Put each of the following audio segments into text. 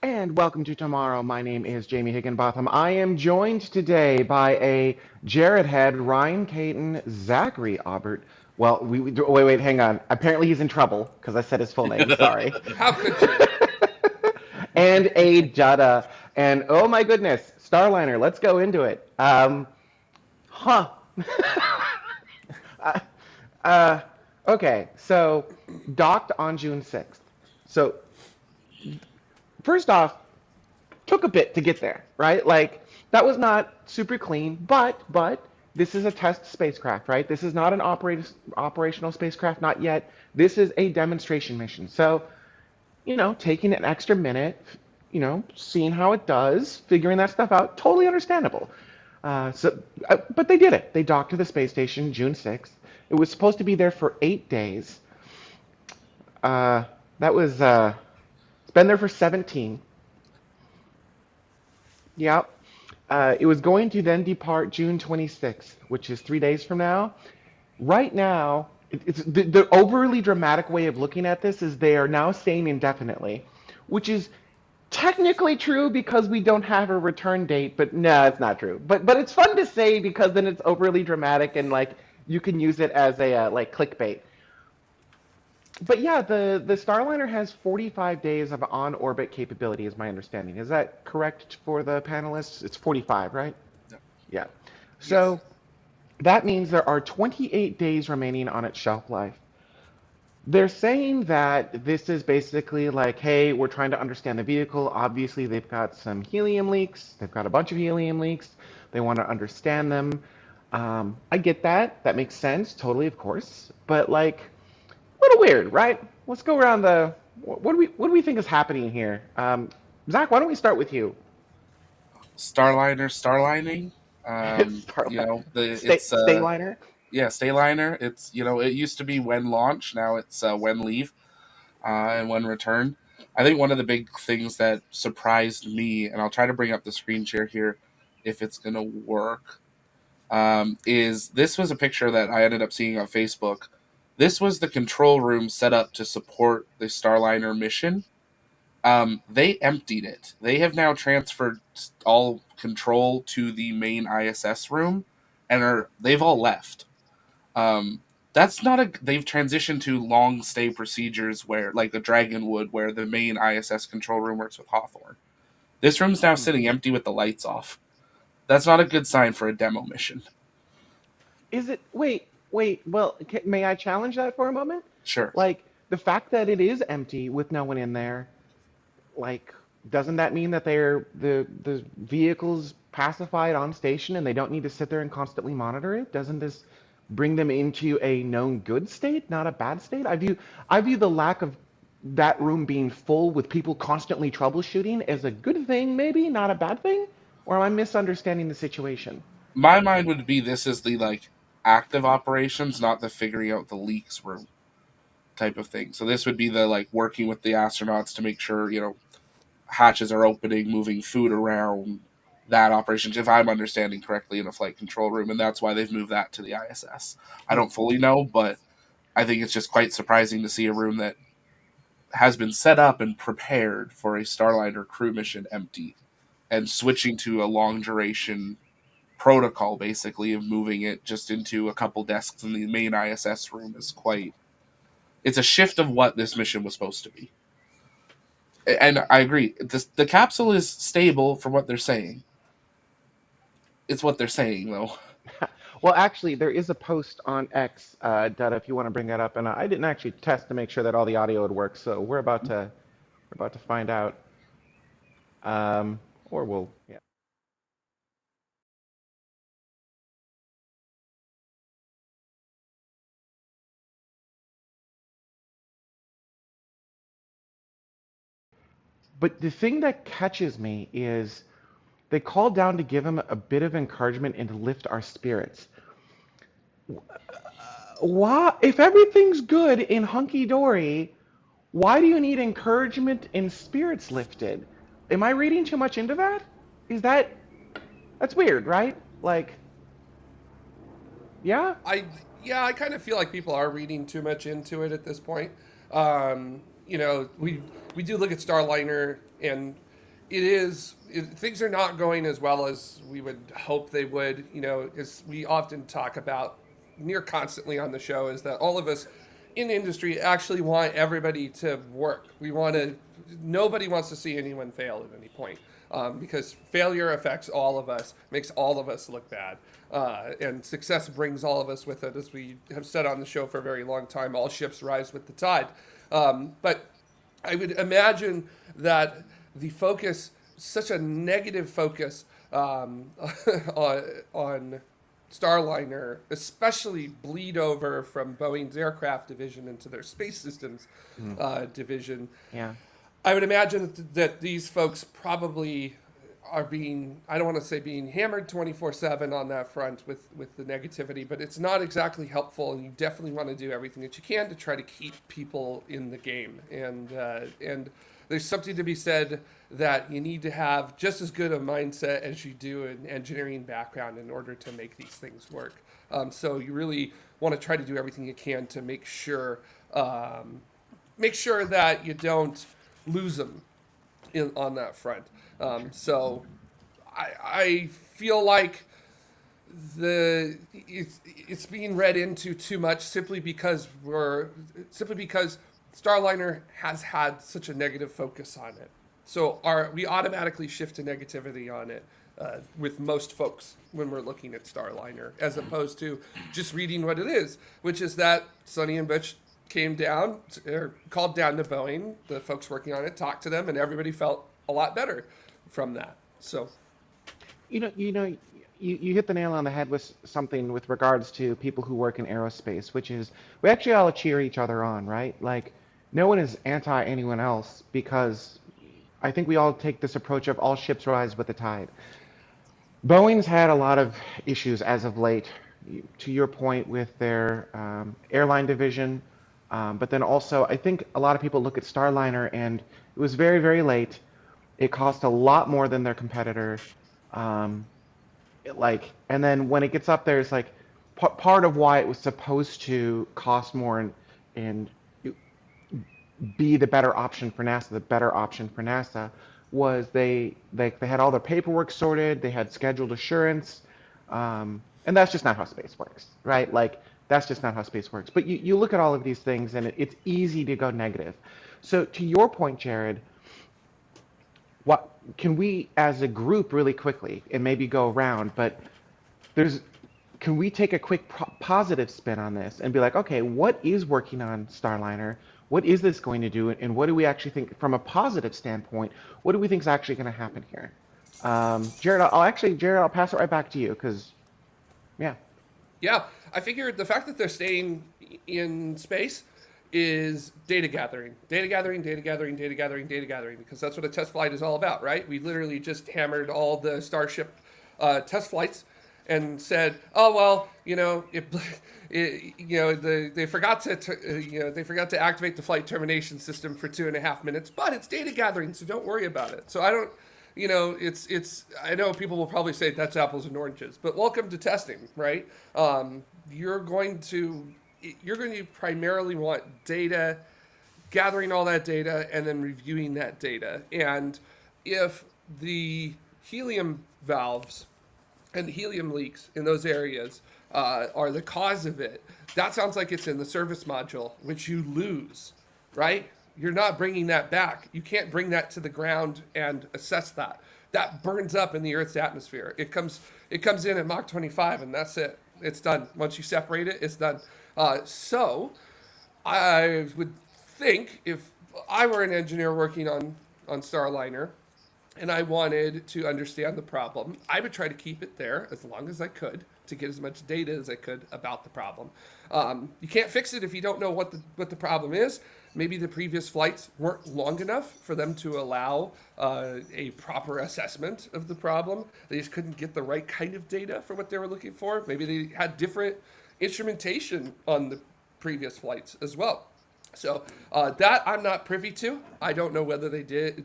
And welcome to tomorrow. My name is Jamie Higginbotham. I am joined today by a Jared Head, Ryan Caton, Zachary Aubert. Well, wait, hang on. Apparently he's in trouble because I said his full name. Sorry. How could you? And a Jada. And oh my goodness, Starliner. Let's go into it. Huh. uh, uh, okay, so docked on June 6th. So first off, took a bit to get there, right? Like that was not super clean, but this is a test spacecraft, right? This is not an operational spacecraft, not yet. This is a demonstration mission. So, taking an extra minute, seeing how it does, figuring that stuff out, totally understandable. But they did it. They docked to the space station June 6th. It was supposed to be there for 8 days. Uh, that was, it's been there for 17. Yep. It was going to then depart June 26th, which is 3 days from now. Right now, it's the overly dramatic way of looking at this is they are now staying indefinitely, which is technically true because we don't have a return date, but no, it's not true. But it's fun to say because then it's overly dramatic and like you can use it as a like clickbait. But yeah, the Starliner has 45 days of on-orbit capability, is my understanding. Is that correct for the panelists? It's 45, right? No. Yeah. Yes. So that means there are 28 days remaining on its shelf life. They're saying that this is basically like, hey, we're trying to understand the vehicle. Obviously, they've got some helium leaks. They've got a bunch of helium leaks. They want to understand them. I get that. That makes sense. Totally, of course. But like, a little weird, right? Let's go around the. What do we think is happening here? Zach, why don't we start with you? Starliner, Starlining. Start It's stay liner. Stayliner. It's it used to be when launch. Now it's when leave and when return. I think one of the big things that surprised me, and I'll try to bring up the screen share here, if it's gonna work, is this was a picture that I ended up seeing on Facebook. This was the control room set up to support the Starliner mission. They emptied it. They have now transferred all control to the main ISS room, and they've all left. That's not a. They've transitioned to long stay procedures where, like the Dragonwood, where the main ISS control room works with Hawthorne. This room's now Hmm. sitting empty with the lights off. That's not a good sign for a demo mission. Is it? Wait. Well, may I challenge that for a moment? Sure. Like the fact that it is empty with no one in there, like, doesn't that mean that the vehicle's pacified on station and they don't need to sit there and constantly monitor it? Doesn't this bring them into a known good state, not a bad state? I view the lack of that room being full with people constantly troubleshooting as a good thing, maybe, not a bad thing? Or am I misunderstanding the situation? My mind would be this is the like active operations, not the figuring out the leaks room type of thing. So this would be the like working with the astronauts to make sure hatches are opening, moving food around, that operation, if I'm understanding correctly, in a flight control room, and that's why they've moved that to the ISS. I Hmm. don't fully know, but I think it's just quite surprising to see a room that has been set up and prepared for a Starliner crew mission empty and switching to a long duration protocol basically of moving it just into a couple desks in the main ISS room is quite it's a shift of what this mission was supposed to be. And I agree. The capsule is stable from what they're saying. It's what they're saying, though. Well, actually, there is a post on X, Dutta, if you want to bring that up, and I didn't actually test to make sure that all the audio would work, so we're about to find out. Or we'll, yeah. But the thing that catches me is they call down to give him a bit of encouragement and to lift our spirits. Why, if everything's good in hunky dory, why do you need encouragement and spirits lifted? Am I reading too much into that? Is that's weird, right? Like, yeah. I yeah, I kind of feel like people are reading too much into it at this point. We do look at Starliner, and things are not going as well as we would hope they would. As we often talk about near constantly on the show, is that all of us in the industry actually want everybody to work. Nobody wants to see anyone fail at any point. Because failure affects all of us, makes all of us look bad. And success brings all of us with it. As we have said on the show for a very long time, all ships rise with the tide. But I would imagine that the focus, such a negative focus on Starliner, especially bleed over from Boeing's aircraft division into their space systems division. Yeah. I would imagine that these folks probably are I don't want to say being hammered 24/7 on that front with the negativity, but it's not exactly helpful, and you definitely want to do everything that you can to try to keep people in the game. And there's something to be said that you need to have just as good a mindset as you do an engineering background in order to make these things work. So you really want to try to do everything you can to make sure that you don't lose them on that front. So I feel like it's being read into too much simply because Starliner has had such a negative focus on it. So we automatically shift to negativity on it with most folks when we're looking at Starliner, as opposed to just reading what it is, which is that Sonny and Butch came down or called down to Boeing, the folks working on it, talked to them, and everybody felt a lot better from that. So, You hit the nail on the head with something with regards to people who work in aerospace, which is we actually all cheer each other on, right? Like, no one is anti anyone else because I think we all take this approach of all ships rise with the tide. Boeing's had a lot of issues as of late, to your point, with their airline division. But then also, I think a lot of people look at Starliner and it was very, very late. It cost a lot more than their competitor. And then when it gets up there, it's like part of why it was supposed to cost more and be the better option for NASA, was they had all their paperwork sorted, they had scheduled assurance, and that's just not how space works, right? Like, that's just not how space works. But you look at all of these things, and it's easy to go negative. So to your point, Jared, what can we, as a group, really quickly, and maybe go around, but can we take a quick positive spin on this and be like, okay, what is working on Starliner? What is this going to do? And what do we actually think, from a positive standpoint, what do we think is actually going to happen here? Jared, I'll pass it right back to you, because, yeah. Yeah, I figured the fact that they're staying in space is data gathering, because that's what a test flight is all about, right? We literally just hammered all the Starship test flights and said, oh well, they forgot to activate the flight termination system for 2.5 minutes, but it's data gathering, so don't worry about it. So I don't. I know people will probably say that's apples and oranges, but welcome to testing, right? You're going to primarily want data, gathering all that data, and then reviewing that data. And if the helium valves and the helium leaks in those areas are the cause of it, that sounds like it's in the service module, which you lose, right? You're not bringing that back. You can't bring that to the ground and assess that. That burns up in the Earth's atmosphere. It comes in at Mach 25, and that's it. It's done. Once you separate it, it's done. So I would think if I were an engineer working on Starliner and I wanted to understand the problem, I would try to keep it there as long as I could to get as much data as I could about the problem. You can't fix it if you don't know what the problem is. Maybe the previous flights weren't long enough for them to allow a proper assessment of the problem. They just couldn't get the right kind of data for what they were looking for. Maybe they had different instrumentation on the previous flights as well. So that I'm not privy to. I don't know whether they did,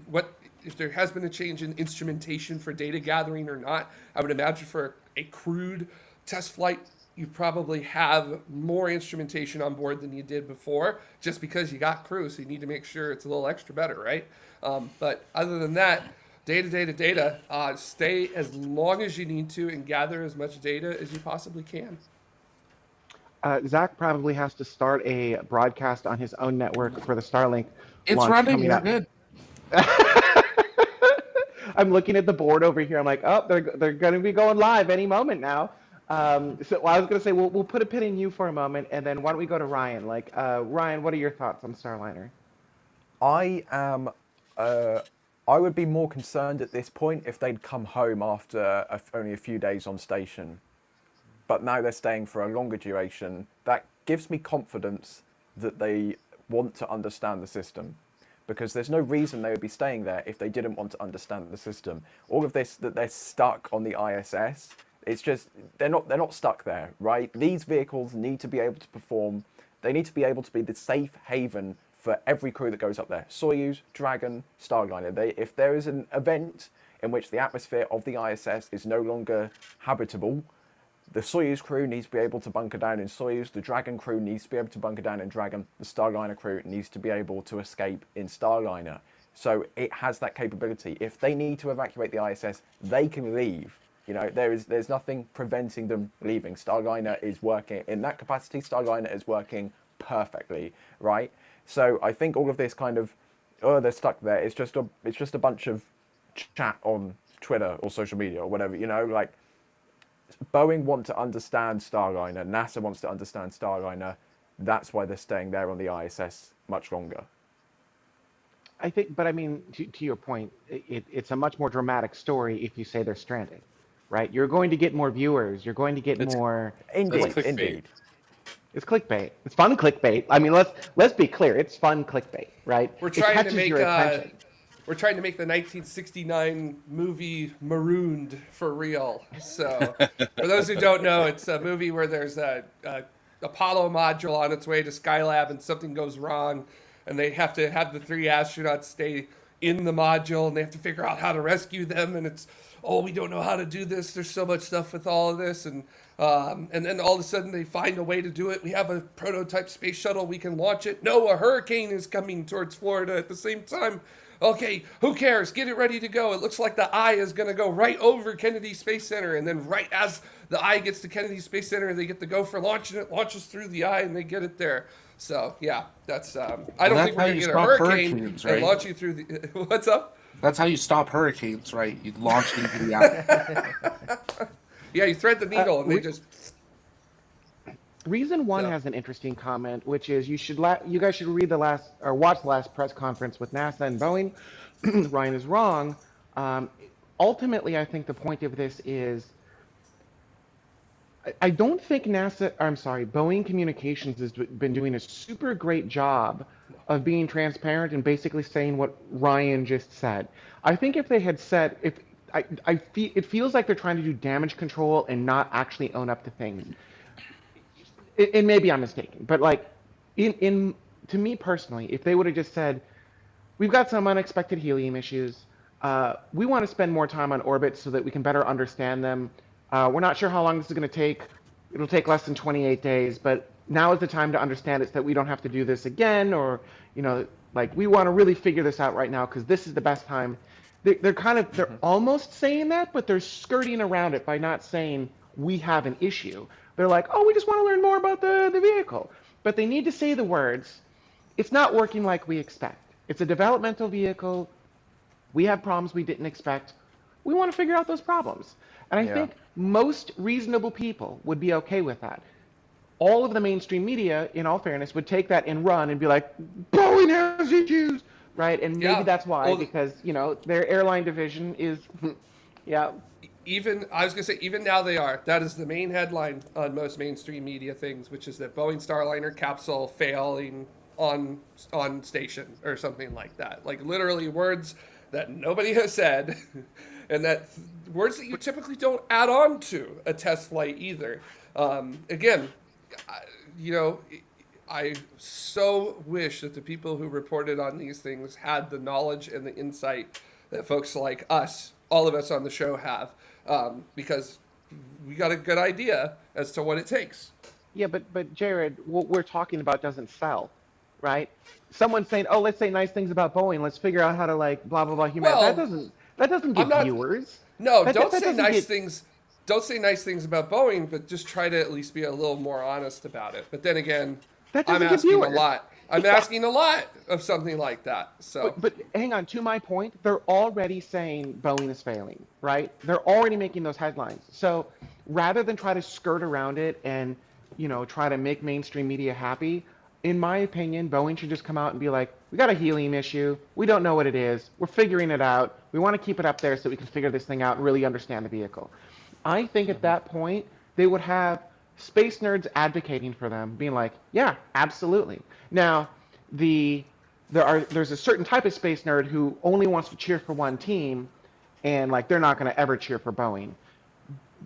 if there has been a change in instrumentation for data gathering or not. I would imagine for a crewed test flight, you probably have more instrumentation on board than you did before, just because you got crew, so you need to make sure it's a little extra better, right? But other than that, Data, data, data. Stay as long as you need to and gather as much data as you possibly can. Zach probably has to start a broadcast on his own network for the Starlink It's launch running. coming We're up. good. I'm looking at the board over here. I'm like, oh, they're going to be going live any moment now. I was going to say we'll put a pin in you for a moment, and then why don't we go to Ryan? Like, Ryan, what are your thoughts on Starliner? I am. I would be more concerned at this point if they'd come home after only a few days on station. But now they're staying for a longer duration. That gives me confidence that they want to understand the system, because there's no reason they would be staying there if they didn't want to understand the system. All of this that they're stuck on the ISS, it's just they're not stuck there, right? These vehicles need to be able to perform. They need to be able to be the safe haven for every crew that goes up there. Soyuz, Dragon, Starliner. If there is an event in which the atmosphere of the ISS is no longer habitable, the Soyuz crew needs to be able to bunker down in Soyuz, the Dragon crew needs to be able to bunker down in Dragon, the Starliner crew needs to be able to escape in Starliner. So it has that capability. If they need to evacuate the ISS, they can leave. You know, there's nothing preventing them leaving. Starliner is working in that capacity. Starliner is working perfectly, right? So I think all of this kind of, oh, they're stuck there. It's just a bunch of chat on Twitter or social media or whatever. You know, like Boeing want to understand Starliner. NASA wants to understand Starliner. That's why they're staying there on the ISS much longer. I think, but I mean, to your point, it's a much more dramatic story if you say they're stranded, right? You're going to get more viewers. You're going to get more. Indeed, clickbait. indeed. It's clickbait. It's fun clickbait. I mean, let's be clear. It's fun clickbait, right? We're It trying to catches make your attention. we're trying to make the 1969 movie Marooned for real. So, for those who don't know, it's a movie where there's a Apollo module on its way to Skylab and something goes wrong, and they have to have the three astronauts stay in the module, and they have to figure out how to rescue them. And it's, oh, we don't know how to do this. There's so much stuff with all of this, and then all of a sudden they find a way to do it. We have a prototype space shuttle. We can launch it. No, a hurricane is coming towards Florida at the same time. Okay, who cares? Get it ready to go. It looks like the eye is going to go right over Kennedy Space Center. And then right as the eye gets to Kennedy Space Center, they get to go for launching it, launches through the eye, and they get it there. So, yeah, that's, I don't think we're going to get a hurricane right? and launch you through the, what's up? That's how you stop hurricanes, right? You launch into the eye. Yeah, you thread the needle and they just... Reason One So- has an interesting comment, which is you guys should read watch the last press conference with NASA and Boeing. Ryan is wrong. Ultimately, I think the point of this is I don't think Boeing Communications has been doing a super great job of being transparent and basically saying what Ryan just said. I think if they had said, it feels like they're trying to do damage control and not actually own up to things. And maybe I'm mistaken, but like, to me personally, if they would have just said, we've got some unexpected helium issues, we want to spend more time on orbit so that we can better understand them. We're not sure how long this is going to take. It'll take less than 28 days, but now is the time to understand it so that we don't have to do this again, or, like we want to really figure this out right now because this is the best time. They're almost saying that, but they're skirting around it by not saying we have an issue. They're like, oh, we just want to learn more about the vehicle. But they need to say the words, it's not working like we expect. It's a developmental vehicle. We have problems we didn't expect. We want to figure out those problems. And I think most reasonable people would be okay with that. All of the mainstream media, in all fairness, would take that and run and be like, Boeing has issues, right? And maybe that's why, because, their airline division is, Even now they are. That is the main headline on most mainstream media things, which is that Boeing Starliner capsule failing on station or something like that. Like literally words that nobody has said, and that words that you typically don't add on to a test flight either. Again, I so wish that the people who reported on these things had the knowledge and the insight that folks like us, all of us on the show, have. Because we got a good idea as to what it takes. Yeah, but Jared, what we're talking about doesn't sell, right? Someone's saying, oh, let's say nice things about Boeing. Let's figure out how to like blah, blah, blah, human. Well, That doesn't I'm get not. viewers. No, That don't that say doesn't nice get. things. Don't say nice things about Boeing, but just try to at least be a little more honest about it. But then again, That I'm doesn't get asking a viewers. lot. I'm Yeah. asking a lot of something like that. So But hang on, to my point, they're already saying Boeing is failing, right? They're already making those headlines. So rather than try to skirt around it and, try to make mainstream media happy, in my opinion, Boeing should just come out and be like, we got a helium issue. We don't know what it is. We're figuring it out. We want to keep it up there so we can figure this thing out and really understand the vehicle. I think at that point, they would have space nerds advocating for them, being like, yeah, absolutely. Now, the there's a certain type of space nerd who only wants to cheer for one team, and like they're not going to ever cheer for Boeing.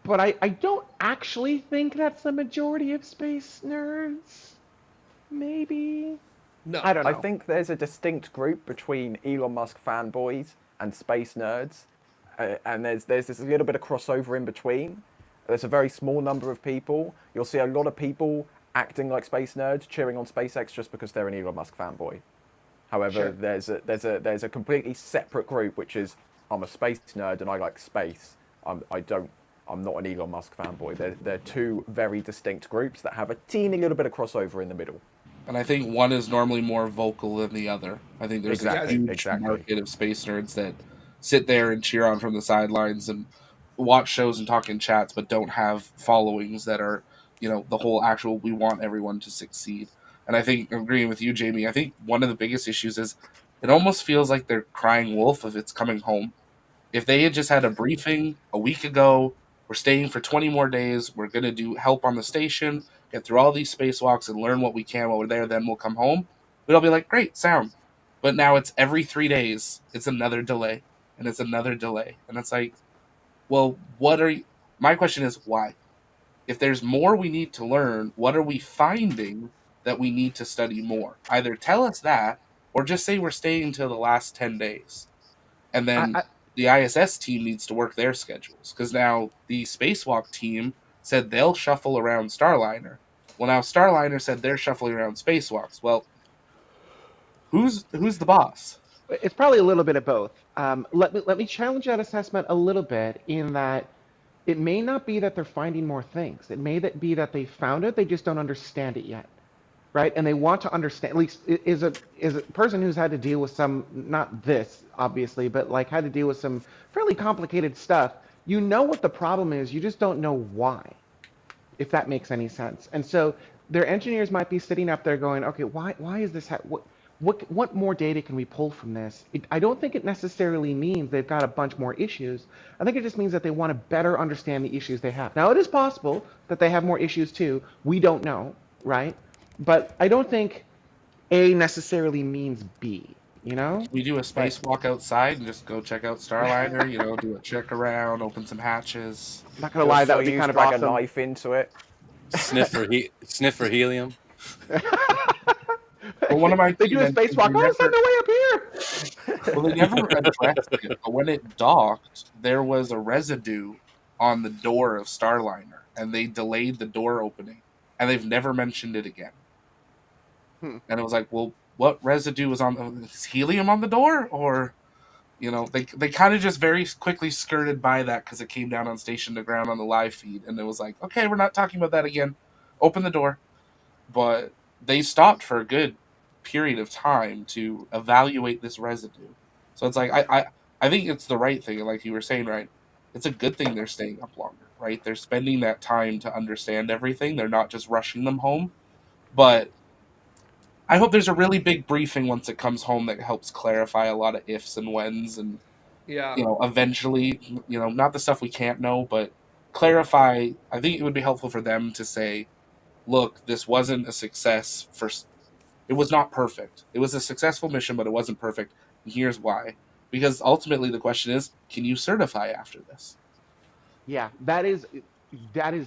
But I don't actually think that's the majority of space nerds. Maybe. no. I don't I know. think there's a distinct group between Elon Musk fanboys and space nerds, and there's this little bit of crossover in between. There's a very small number of people. You'll see a lot of people acting like space nerds, cheering on SpaceX just because they're an Elon Musk fanboy. However, Sure. there's a completely separate group which is I'm a space nerd and I like space. I'm not an Elon Musk fanboy. They're two very distinct groups that have a teeny little bit of crossover in the middle. And I think one is normally more vocal than the other. I think there's a Exactly, huge exactly. market of space nerds that sit there and cheer on from the sidelines and watch shows and talk in chats, but don't have followings that are, the whole actual we want everyone to succeed. And I think, agreeing with you, Jamie, I think one of the biggest issues is it almost feels like they're crying wolf if it's coming home. If they had just had a briefing a week ago, we're staying for 20 more days, we're going to do help on the station, get through all these spacewalks and learn what we can while we're there, then we'll come home. We'd all be like, great, sound. But now it's every 3 days, it's another delay, and it's another delay. And it's like, well, what are you? My question is, why? If there's more we need to learn, what are we finding that we need to study more? Either tell us that, or just say we're staying until the last 10 days. And I, then I the ISS team needs to work their schedules because now the spacewalk team said they'll shuffle around Starliner. Well, now Starliner said they're shuffling around spacewalks. Well, who's the boss? it's probably a little bit of both. Let me challenge that assessment a little bit in that it may not be that they're finding more things. It may be that they found it, they just don't understand it yet, right? And they want to understand. At least is a person who's had to deal with some, not this obviously, but like had to deal with some fairly complicated stuff. You know what the problem is, you just don't know why, if that makes any sense. And so their engineers might be sitting up there going, okay, why is this? What more data can we pull from this? I don't think it necessarily means they've got a bunch more issues. I think it just means that they want to better understand the issues they have. Now, it is possible that they have more issues too. We don't know, right? But I don't think A necessarily means B, you know? We do a But spacewalk outside and just go check out Starliner, do a check around, open some hatches. I'm not gonna lie, Just that so would be you kind of drag a awesome. knife into it. Sniff for helium. Well, one of my They team do a mentioned spacewalk. Oh, it's on the way up here. well, they never addressed it, but when it docked, there was a residue on the door of Starliner, and they delayed the door opening, and they've never mentioned it again. Hmm. And it was like, well, what residue was on? Is helium on the door, or they kind of just very quickly skirted by that because it came down on station to ground on the live feed, and it was like, okay, we're not talking about that again. Open the door, but they stopped for a good period of time to evaluate this residue. So it's like I think it's the right thing, like you were saying, right? It's a good thing they're staying up longer, right? They're spending that time to understand everything. They're not just rushing them home. But I hope there's a really big briefing once it comes home that helps clarify a lot of ifs and whens and Yeah. eventually, not the stuff we can't know, but clarify. I think it would be helpful for them to say, look, this wasn't a success it was not perfect. It was a successful mission, but it wasn't perfect. And here's why. Because ultimately the question is, can you certify after this? Yeah, that is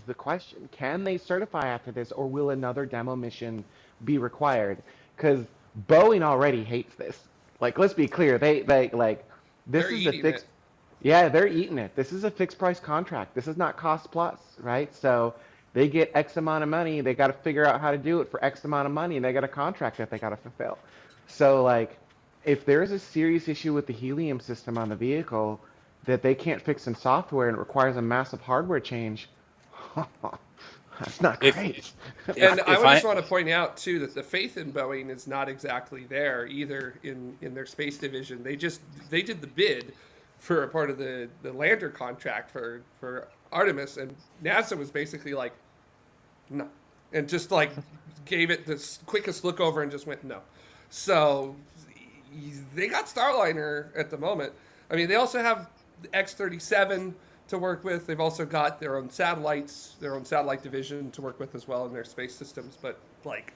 the question. Can they certify after this, or will another demo mission be required? Because Boeing already hates this. Like, let's be clear, they like this They're is a eating it. fixed. Yeah, they're eating it. This is a fixed price contract. This is not cost plus, right? So they get X amount of money. They got to figure out how to do it for X amount of money, and they got a contract that they got to fulfill. So like, if there's a serious issue with the helium system on the vehicle, that they can't fix in software and it requires a massive hardware change, that's not If great. And I if would I just want to point out too that the faith in Boeing is not exactly there either in their space division. They did the bid for a part of the lander contract for Artemis, and NASA was basically like, no, and just like gave it the quickest look over and just went no. So they got Starliner at the moment. I mean, they also have the X-37 to work with. They've also got their own satellites, their own satellite division to work with as well in their space systems. But like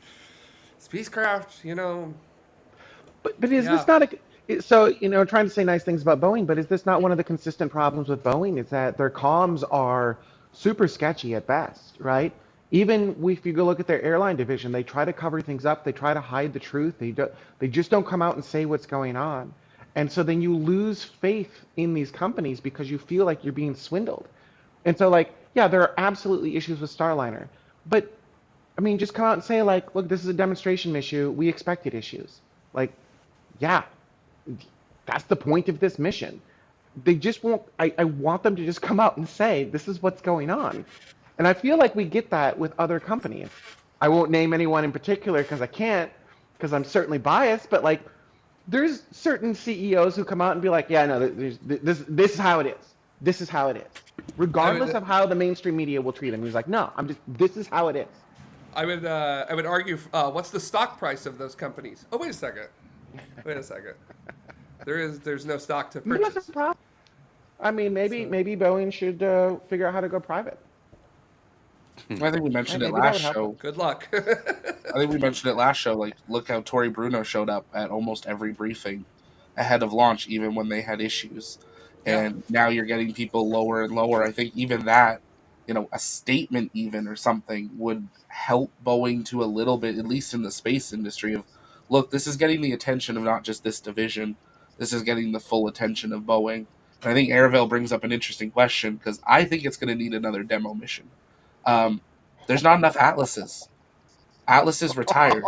spacecraft, But is yeah. this not so, trying to say nice things about Boeing, but is this not one of the consistent problems with Boeing is that their comms are super sketchy at best, right? Even if you go look at their airline division, they try to cover things up, they try to hide the truth, they just don't come out and say what's going on. And so then you lose faith in these companies because you feel like you're being swindled. And so like, yeah, there are absolutely issues with Starliner, but I mean, just come out and say like, look, this is a demonstration issue. We expected issues. Like, yeah, that's the point of this mission. They just won't. I want them to just come out and say this is what's going on, and I feel like we get that with other companies. I won't name anyone in particular because I can't, because I'm certainly biased. But like, there's certain CEOs who come out and be like, yeah, no, this is how it is. This is how it is, regardless of how the mainstream media will treat him. He's like, no, this is how it is. I would argue. What's the stock price of those companies? Oh, wait a second. Wait a second. There's no stock to Maybe that's purchase. a problem. I mean, maybe Boeing should figure out how to go private. I think we mentioned it Maybe that last would help. show. Good luck. I think we mentioned it last show. Like, look how Tori Bruno showed up at almost every briefing ahead of launch, even when they had issues. Yeah. And now you're getting people lower and lower. I think even that, a statement even or something would help Boeing to a little bit, at least in the space industry, of look, this is getting the attention of not just this division. This is getting the full attention of Boeing. And I think Airvale brings up an interesting question because I think it's going to need another demo mission. There's not enough Atlases. Atlas is retired.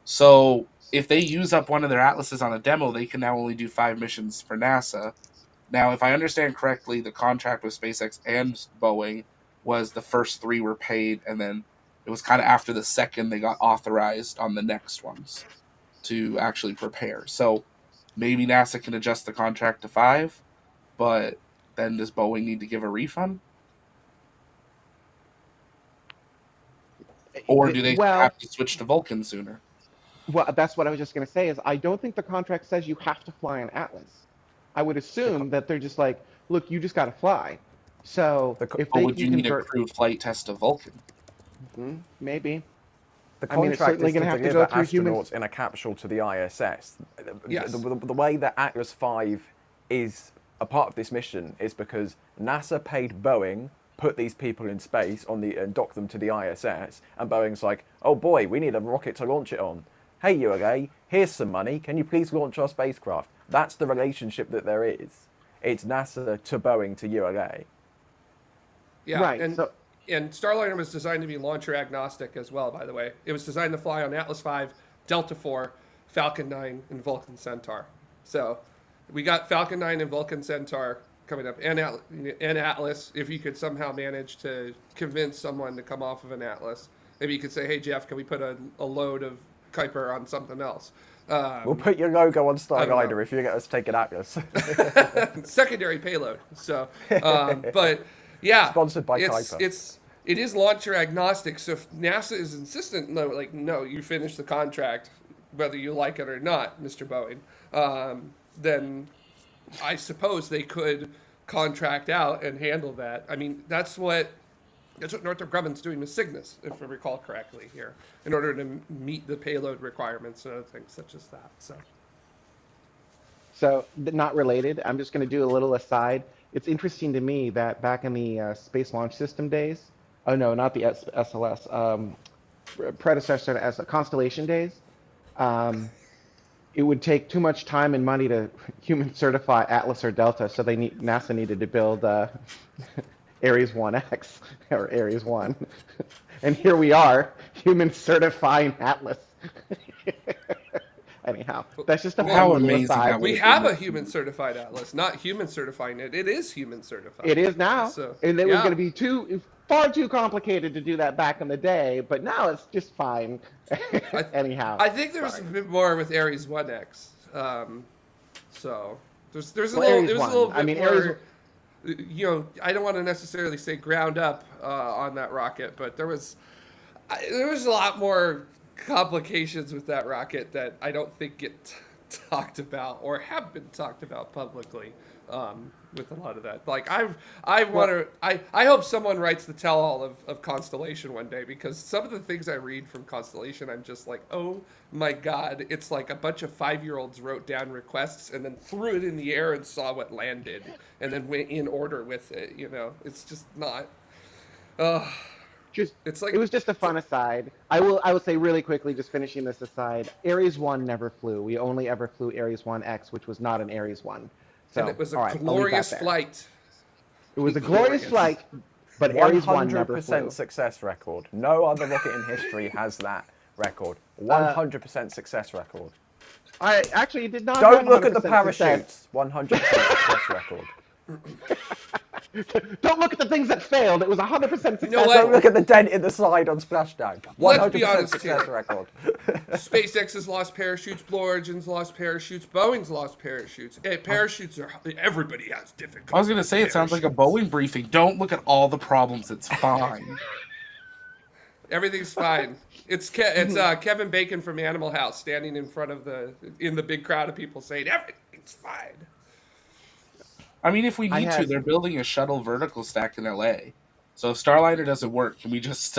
So if they use up one of their Atlases on a demo, they can now only do 5 missions for NASA. Now, if I understand correctly, the contract with SpaceX and Boeing was the first 3 were paid, and then it was kind of after the second they got authorized on the next ones to actually prepare. So maybe NASA can adjust the contract to 5, but then does Boeing need to give a refund? Or do they Well, have to switch to Vulcan sooner? well, that's what I was just going to say is I don't think the contract says you have to fly an Atlas. I would assume that they're just like, look, you just got to fly. So if Or they would you can need a convert, crewed flight test to Vulcan? maybe. The I mean, it's contract certainly is to gonna have to deliver go through humans. astronauts in a capsule to the ISS. Yes. The way that Atlas V is a part of this mission is because NASA paid Boeing, put these people in space and dock them to the ISS, and Boeing's like, oh boy, we need a rocket to launch it on. Hey ULA, here's some money. Can you please launch our spacecraft? That's the relationship that there is. It's NASA to Boeing to ULA. Yeah, Right, and so- and Starliner was designed to be launcher agnostic as well. By the way, it was designed to fly on Atlas V, Delta IV, Falcon 9, and Vulcan Centaur. So we got Falcon 9 and Vulcan Centaur coming up, and Atlas. If you could somehow manage to convince someone to come off of an Atlas, maybe you could say, "Hey Jeff, can we put a load of Kuiper on something else?" We'll put your logo on I don't know. Starliner if you get us to take an Atlas. Secondary payload. So, but yeah, Sponsored by it's Kuiper. it is launcher agnostic. So if NASA is insistent, no, you finish the contract, whether you like it or not, Mr. Boeing. Then I suppose they could contract out and handle that. I mean, that's what Northrop Grumman's doing with Cygnus, if I recall correctly here, in order to meet the payload requirements and other things such as that. So, not related. I'm just going to do a little aside. It's interesting to me that back in the Space Launch System days, oh no, not the SLS, predecessor to Constellation days, it would take too much time and money to human certify Atlas or Delta, so NASA needed to build Ares 1X or Ares 1. And here we are, human certifying Atlas. anyhow. That's just a Well, fun how little amazing aside. that we would have be. a human certified atlas, not human certifying it. It is human certified. It is now, So and it was going yeah, to be far too complicated to do that back in the day, but now it's just fine. I Anyhow, I think there was a sorry. bit more with Ares 1X. So there's a Well, little Aries it was a one. little I bit mean, Aries. more. I don't want to necessarily say ground up on that rocket, but there was a lot more complications with that rocket that I don't think get talked about or have been talked about publicly. With a lot of that, like I hope someone writes the tell-all of Constellation one day, because some of the things I read from Constellation, I'm just like, oh my god, it's like a bunch of 5-year-olds wrote down requests and then threw it in the air and saw what landed and then went in order with it. It's just not. Uh, Just it's like it was just a fun aside. I will say really quickly, just finishing this aside. Aries one never flew. We only ever flew Aries 1X, which was not an Aries one. and So it was a all right, I'll leave that glorious there. flight. It was a glorious flight, but Aries one never flew. 100% success record. No other rocket in history has that record. Uh, 100% success record. I actually did not. Don't have look at the 100% success. parachutes. 100% success record. Don't look at the things that failed. It was 100% success. You know what? Don't look at the dent in the side on splashdown. Let's be 100% honest success here. record. SpaceX has lost parachutes. Blue Origin's lost parachutes. Boeing's lost parachutes. Parachutes are everybody has difficulty. I was gonna say it sounds like a Boeing briefing. Don't look at all the problems. It's fine. Everything's fine. It's Kevin Bacon from Animal House standing in the big crowd of people saying everything's fine. I mean, if we I need to, had- they're building a shuttle vertical stack in LA. So if Starliner doesn't work, can we just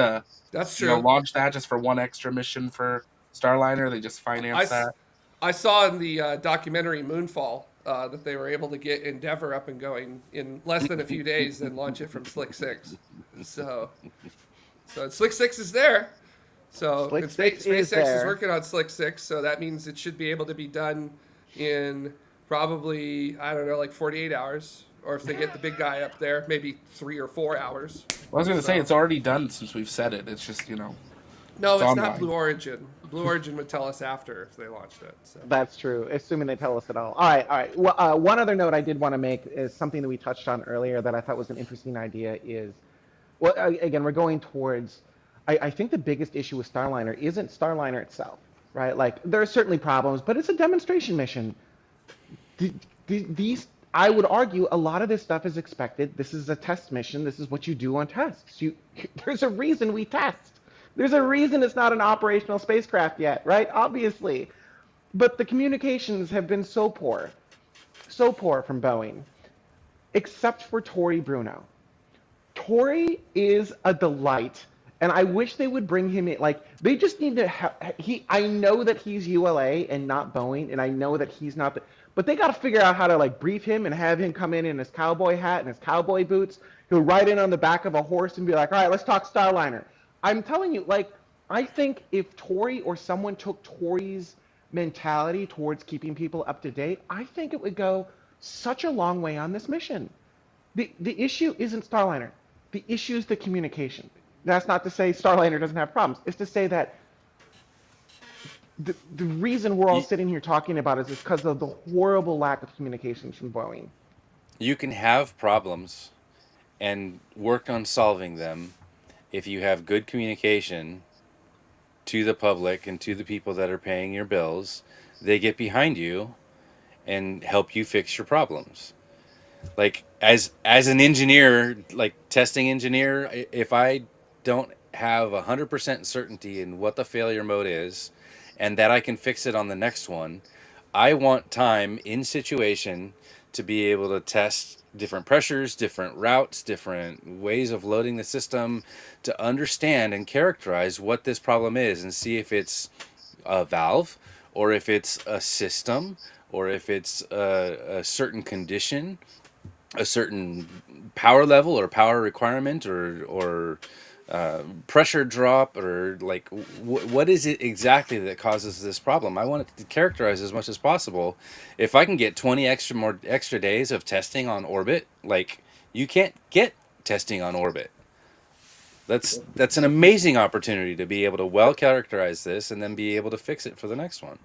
That's true. launch that just for one extra mission for Starliner? They just finance that. I saw in the documentary Moonfall that they were able to get Endeavour up and going in less than a few days and launch it from Slick 6. So Slick 6 is there. So Slick 6 SpaceX is is there. working on Slick 6, so that means it should be able to be done in probably, I don't know, like 48 hours. Or if they get the big guy up there, maybe 3 or 4 hours. I was going to say it's already done since we've said it. It's just No, It's it's online. not Blue Origin. Blue Origin would tell us after if they launched it. So. That's true, assuming they tell us at all. All right. Well, one other note I did want to make is something that we touched on earlier that I thought was an interesting idea is, well, again, we're going towards, I think the biggest issue with Starliner isn't Starliner itself, right? Like, there are certainly problems, but it's a demonstration mission. These, I would argue, a lot of this stuff is expected. This is a test mission. This is what you do on tests. There's a reason we test. There's a reason it's not an operational spacecraft yet, right? Obviously. But the communications have been so poor from Boeing, except for Tory Bruno. Tory is a delight, and I wish they would bring him in. Like, they just need to have, I know that he's ULA and not Boeing, and I know that he's not but they got to figure out how to, like, brief him and have him come in his cowboy hat and his cowboy boots. He'll ride in on the back of a horse and be like, all right, let's talk Starliner. I'm telling you, like, I think if Tory or someone took Tory's mentality towards keeping people up to date, I think it would go such a long way on this mission. The issue isn't Starliner. The issue is the communication. That's not to say Starliner doesn't have problems. It's to say that the reason we're all sitting here talking about it is because of the horrible lack of communications from Boeing. You can have problems and work on solving them if you have good communication to the public and to the people that are paying your bills. They get behind you and help you fix your problems. Like as an engineer, like testing engineer, if I don't have 100% certainty in what the failure mode is and that I can fix it on the next one, I want time in situation to be able to test different pressures, different routes, different ways of loading the system, to understand and characterize what this problem is and see if it's a valve or if it's a system or if it's a certain condition, a certain power level or power requirement or pressure drop, or like what is it exactly that causes this problem. I want it to characterize as much as possible. If I can get 20 extra days of testing on orbit, like, you can't get testing on orbit. That's an amazing opportunity to be able to well characterize this and then be able to fix it for the next one.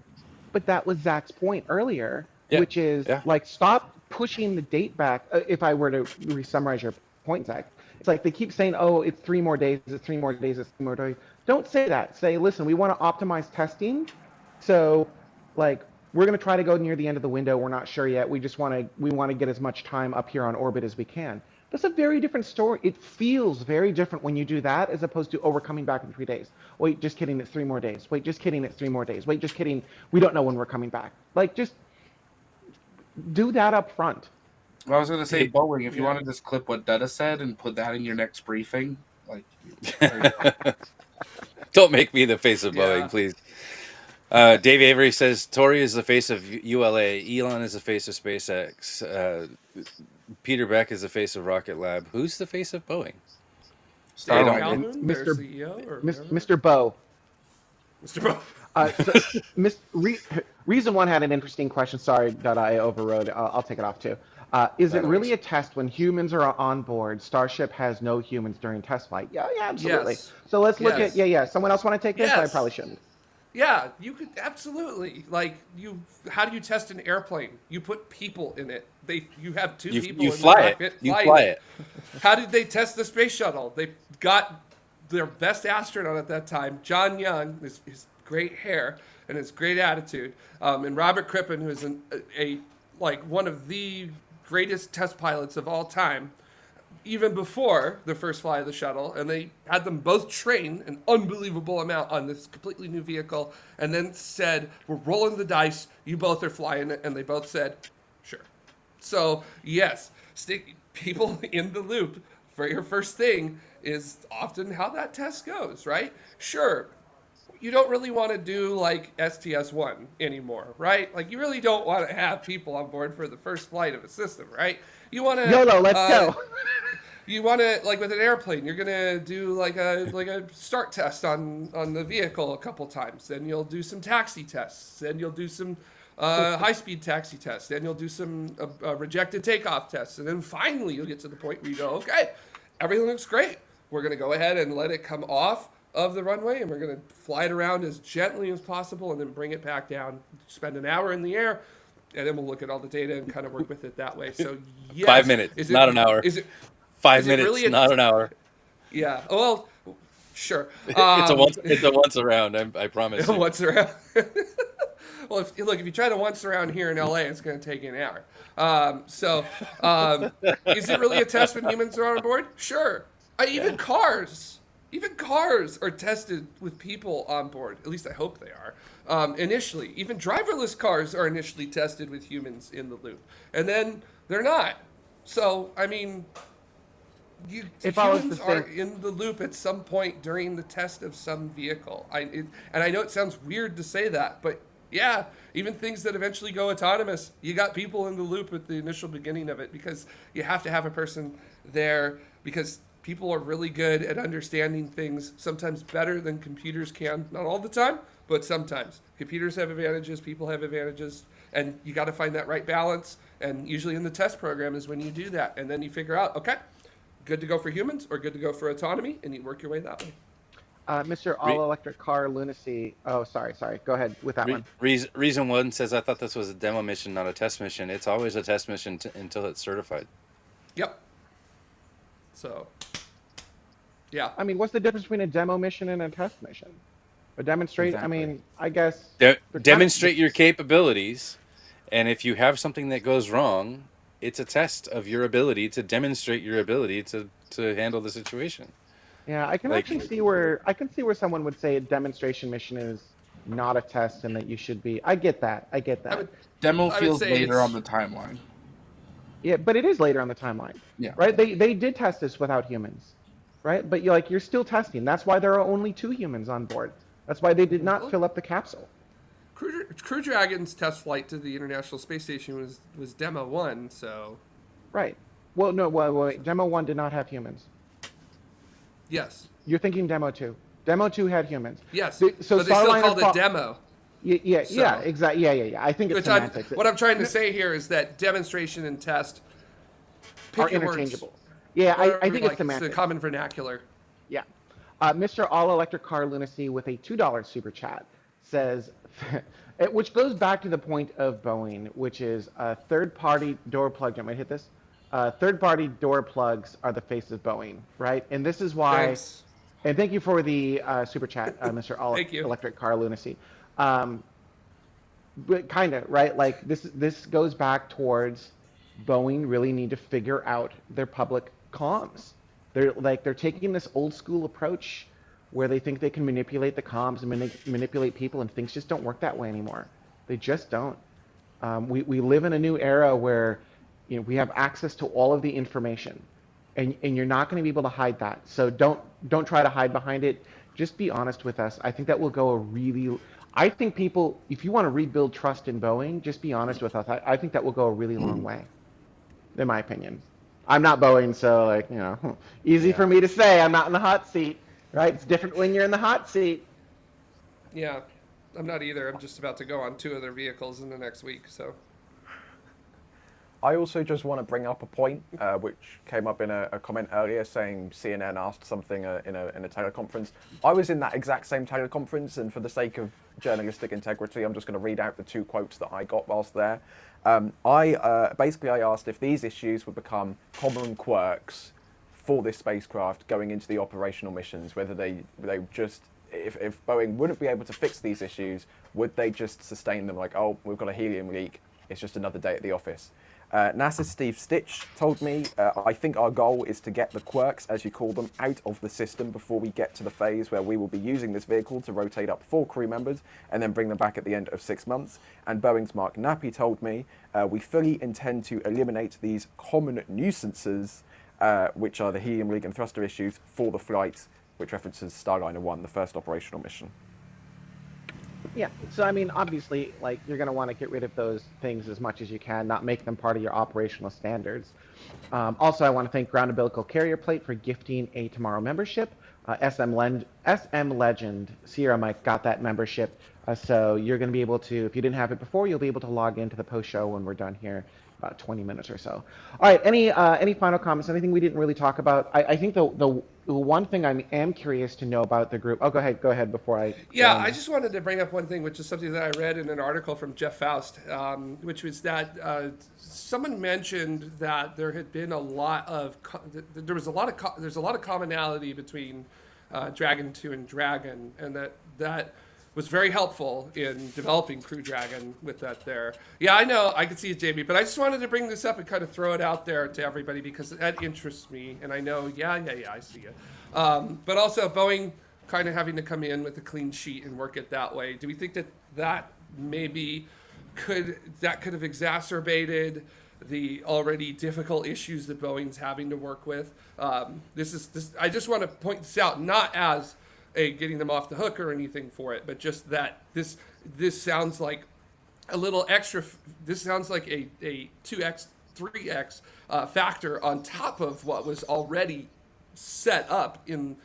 But that was Zach's point earlier, Yeah, which is yeah. like stop pushing the date back. If I were to re-summarize your point, Zach, it's like they keep saying, "Oh, it's 3 more days. It's 3 more days. It's 3 more days." Don't say that. Say, "Listen, we want to optimize testing, so like we're going to try to go near the end of the window. We're not sure yet. We want to get as much time up here on orbit as we can." That's a very different story. It feels very different when you do that as opposed to, "Oh, we're coming back in 3 days. Wait, just kidding. It's 3 more days. Wait, just kidding. It's 3 more days. Wait, just kidding. We don't know when we're coming back." Like, just do that up front. Well, I was going to say, Hey, Boeing, if you yeah. want to just clip what Dutta said and put that in your next briefing, like, Don't make me the face of Yeah. Boeing, please. Dave Avery says Tory is the face of ULA. Elon is the face of SpaceX. Peter Beck is the face of Rocket Lab. Who's the face of Boeing? Dave Starliner. Calhoun, their Mr. CEO, or whatever. Mr. Bo. Mr. Bro. So, Reason One had an interesting question. Sorry that I overrode. I'll take it off too. Is it No really worries. a test when humans are on board? Starship has no humans during test flight. Yeah, absolutely. Yes. So let's look Yes. at Someone else want to take this? I Yes. probably shouldn't. Yeah, you could absolutely. Like, how do you test an airplane? You put people in it. You have two people You in fly the it. cockpit You flying fly it. How did they test the space shuttle? They got their best astronaut at that time, John Young, his great hair and his great attitude, and Robert Crippen, who is like one of the greatest test pilots of all time, even before the first flight of the shuttle, and they had them both train an unbelievable amount on this completely new vehicle, and then said, "We're rolling the dice. You both are flying it," and they both said, "Sure." So yes, stick people in the loop for your first thing is often how that test goes, right? Sure, you don't really want to do like STS-1 anymore, right? Like you really don't want to have people on board for the first flight of a system, right? You want to YOLO, let's go. You want to, like with an airplane, you're gonna do like a start test on the vehicle a couple times. Then you'll do some taxi tests. Then you'll do some high-speed taxi tests. Then you'll do some rejected takeoff tests. And then finally you'll get to the point where you go, okay, everything looks great. We're gonna go ahead and let it come off of the runway, and we're gonna fly it around as gently as possible, and then bring it back down. Spend an hour in the air, and then we'll look at all the data and kind of work with it that way. So yes, 5 minutes, not an hour. Is it 5 is it minutes, really not an hour. Yeah. Well, sure. It's a once around. I promise. You. Once around. Well, if you try to once around here in LA, it's going to take you an hour. Is it really a test when humans are on board? Sure. Even cars are tested with people on board. At least I hope they are. Initially, even driverless cars are initially tested with humans in the loop, and then they're not. So, I mean, humans are in the loop at some point during the test of some vehicle. And I know it sounds weird to say that, but yeah, even things that eventually go autonomous, you got people in the loop at the initial beginning of it because you have to have a person there because people are really good at understanding things sometimes better than computers can. Not all the time, but sometimes. Computers have advantages, people have advantages, and you got to find that right balance. And usually in the test program is when you do that. And then you figure out, okay, good to go for humans or good to go for autonomy, and you work your way that way. Mr. All-Electric Car Lunacy. Oh, sorry. Go ahead with that one. Reason One says, I thought this was a demo mission, not a test mission. It's always a test mission until it's certified. Yep. So, yeah. I mean, what's the difference between a demo mission and a test mission? A demonstrate, Exactly. I mean, I guess... Demonstrate your capabilities, and if you have something that goes wrong, it's a test of your ability to demonstrate your ability to handle the situation. Yeah, I can actually see where someone would say a demonstration mission is not a test and that you should be. I get that. Demo I would feels say later it's- on the timeline. Yeah, but it is later on the timeline. Yeah. Right? They did test this without humans. Right? But you're still testing. That's why there are only 2 humans on board. That's why they did not fill up the capsule. Crew Dragon's test flight to the International Space Station was Demo 1, so... Right. Well, no, wait. Demo 1 did not have humans. Yes. You're thinking Demo 2. Demo 2 had humans. Yes. So but they still Starliner called it Demo. Yeah, exactly. Yeah. I think it's semantics. What I'm trying to say here is that demonstration and test are pick your interchangeable. words. Yeah, I Whatever, think like, it's semantics. the common vernacular. Yeah. Mr. All Electric Car Lunacy with a $2 super chat says, which goes back to the point of Boeing, which is third-party door plug. Am I hit this? Third-party door plugs are the face of Boeing, right? And this is why. Thanks. And thank you for the super chat, Mr. Thank you. Electric Car Lunacy. But kind of right, like this goes back towards Boeing really need to figure out their public comms. They're taking this old school approach where they think they can manipulate the comms and manipulate people, and things just don't work that way anymore. They just don't. We live in a new era where we have access to all of the information, and you're not going to be able to hide that. So don't try to hide behind it. Just be honest with us. I think that will go a really. I think people, if you want to rebuild trust in Boeing, just be honest with us. I think that will go a really long way, in my opinion. I'm not Boeing, so easy for me to say. I'm not in the hot seat, right? It's different when you're in the hot seat. Yeah, I'm not either. I'm just about to go on 2 other vehicles in the next week, so. I also just want to bring up a point which came up in a comment earlier, saying CNN asked something in a teleconference. I was in that exact same teleconference, and for the sake of journalistic integrity, I'm just going to read out the 2 quotes that I got whilst there. I asked if these issues would become common quirks for this spacecraft going into the operational missions, whether they just, if Boeing wouldn't be able to fix these issues, would they just sustain them like, oh, we've got a helium leak, it's just another day at the office. NASA's Steve Stitch told me, I think our goal is to get the quirks, as you call them, out of the system before we get to the phase where we will be using this vehicle to rotate up 4 crew members and then bring them back at the end of 6 months. And Boeing's Mark Nappy told me, we fully intend to eliminate these common nuisances, which are the helium leak and thruster issues for the flight, which references Starliner 1, the first operational mission. Yeah, so I mean, obviously, you're going to want to get rid of those things as much as you can, not make them part of your operational standards. Also, I want to thank Ground Umbilical Carrier Plate for gifting a Tomorrow membership. SM Legend, Sierra Mike got that membership, so you're going to be able to, if you didn't have it before, you'll be able to log into the post show when we're done here, about 20 minutes or so. All right, any final comments? Anything we didn't really talk about? I think the one thing I am curious to know about the group. Oh, go ahead before I. Yeah, I just wanted to bring up one thing, which is something that I read in an article from Jeff Faust, which was that someone mentioned that there had been a lot of there's a lot of commonality between Dragon 2 and Dragon, and that was very helpful in developing Crew Dragon with that there. Yeah, I know, I can see it, Jamie, but I just wanted to bring this up and kind of throw it out there to everybody because that interests me, and I know, yeah, I see it. But also Boeing kind of having to come in with a clean sheet and work it that way. Do we think that maybe could have exacerbated the already difficult issues that Boeing's having to work with? This I just want to point this out, not as getting them off the hook or anything for it, but just that this sounds like a little extra. This sounds like a 2x, 3x factor on top of what was already set up in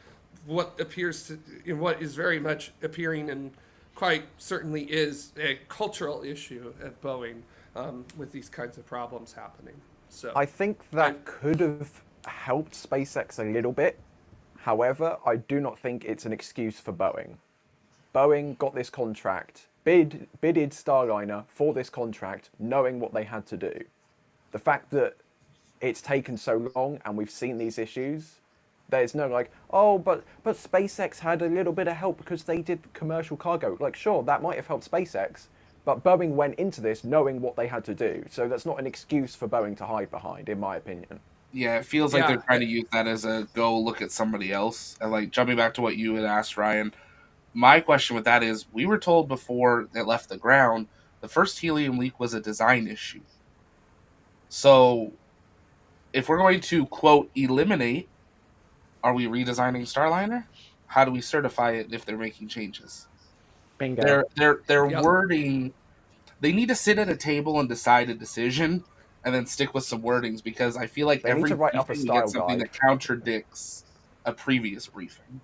what is very much appearing and quite certainly is a cultural issue at Boeing with these kinds of problems happening. So I think that could have helped SpaceX a little bit. However, I do not think it's an excuse for Boeing. Boeing got this contract, bidded Starliner for this contract, knowing what they had to do. The fact that it's taken so long and we've seen these issues, there's no but SpaceX had a little bit of help because they did commercial cargo. Sure, that might have helped SpaceX, but Boeing went into this knowing what they had to do. So that's not an excuse for Boeing to hide behind, in my opinion. Yeah, it feels like they're trying to use that as a go look at somebody else. And jumping back to what you had asked, Ryan, my question with that is, we were told before it left the ground, the first helium leak was a design issue. So if we're going to, quote, eliminate, are we redesigning Starliner? How do we certify it if they're making changes? Bingo. Their wording, they need to sit at a table and decide a decision and then stick with some wordings, because I feel like every briefing we get something that contradicts a previous briefing.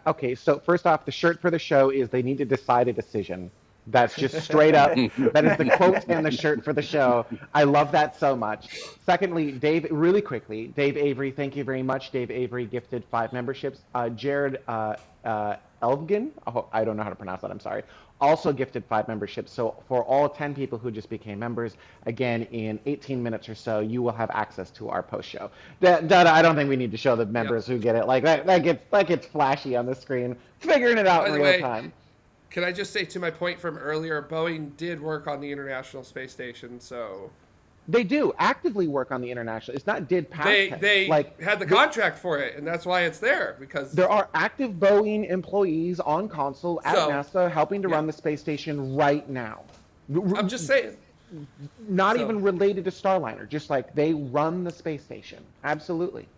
Okay, so first off, the shirt for the show is they need to decide a decision. That's just straight up. That is the quote and the shirt for the show. I love that so much. Secondly, Dave, really quickly, Dave Avery, thank you very much. Dave Avery gifted 5 memberships. Jared Elgin, oh, I don't know how to pronounce that, I'm sorry, also gifted 5 memberships. So for all 10 people who just became members, again, in 18 minutes or so, you will have access to our post show. That I don't think we need to show the Yep. members who get it. Like that gets flashy on the screen, figuring it out By in the real way, time. can I just say to my point from earlier, Boeing did work on the International Space Station, so They do actively work on the international. It's not did past tense. they Like had the contract for it, and that's why it's there because there are active Boeing employees on console at So, NASA helping to yeah. run the space station right now. I'm just saying. Not So- even related to Starliner, just like they run the space station. Absolutely.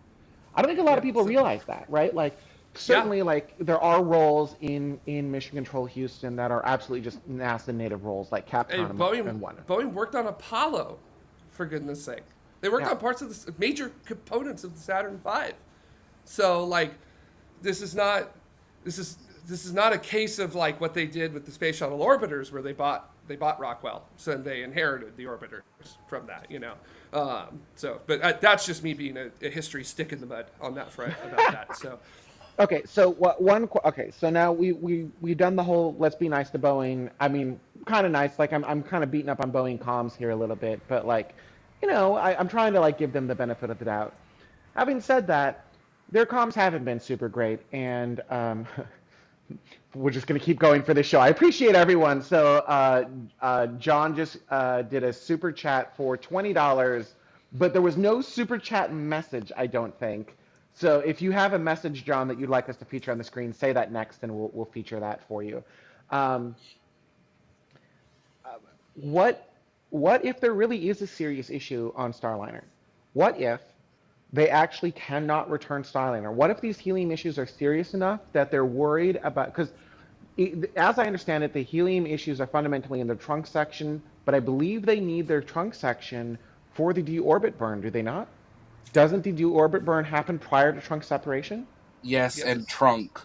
I don't think a lot of Yeah, people so- realize that, right? Like certainly like there are roles in Mission Control Houston that are absolutely just NASA native roles like Hey, Capcom and one. Boeing worked on Apollo, for goodness sake. They worked Yeah. on parts of the major components of the Saturn V. So like, this is not a case of like what they did with the space shuttle orbiters, where they bought Rockwell, so they inherited the orbiters from that, you know. But that's just me being a history stick in the mud on that front about that. So. Okay, so okay, so now we've done the whole let's be nice to Boeing. I mean, kind of nice. Like I'm kind of beating up on Boeing comms here a little bit, but like, you know, I'm trying to like give them the benefit of the doubt. Having said that, their comms haven't been super great, and we're just gonna keep going for this show. I appreciate everyone. So John just did a super chat for $20, but there was no super chat message, I don't think. So if you have a message, John, that you'd like us to feature on the screen, say that next, and we'll feature that for you. What if there really is a serious issue on Starliner? What if they actually cannot return Starliner? What if these helium issues are serious enough that they're worried about? Because as I understand it, the helium issues are fundamentally in the trunk section, but I believe they need their trunk section for the deorbit burn, do they not? Doesn't the deorbit burn happen prior to trunk separation? Yes, Yes. and trunk.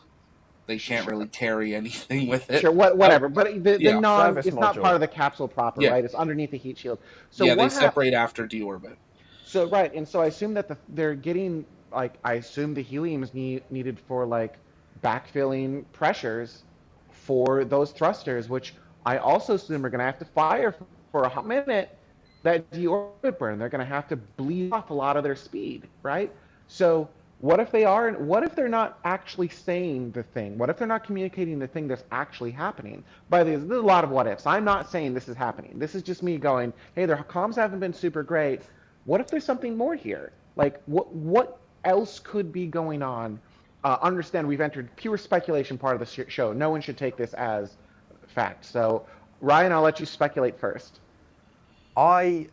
They can't really carry anything with it. Sure, whatever. But the Yeah. Service it's not module. part of the capsule proper, Yeah. right? It's underneath the heat shield. So yeah, they what separate after deorbit. So right, and so I assume that they're getting like I assume the helium is needed for like backfilling pressures for those thrusters, which I also assume are going to have to fire for a hot minute. That deorbit burn, they're going to have to bleed off a lot of their speed, right? So what if they're not actually saying the thing? What if they're not communicating the thing that's actually happening? By the way, there's a lot of what ifs. I'm not saying this is happening. This is just me going, hey, their comms haven't been super great. What if there's something more here? Like what else could be going on? Understand we've entered pure speculation part of the show. No one should take this as fact. So Ryan, I'll let you speculate first. My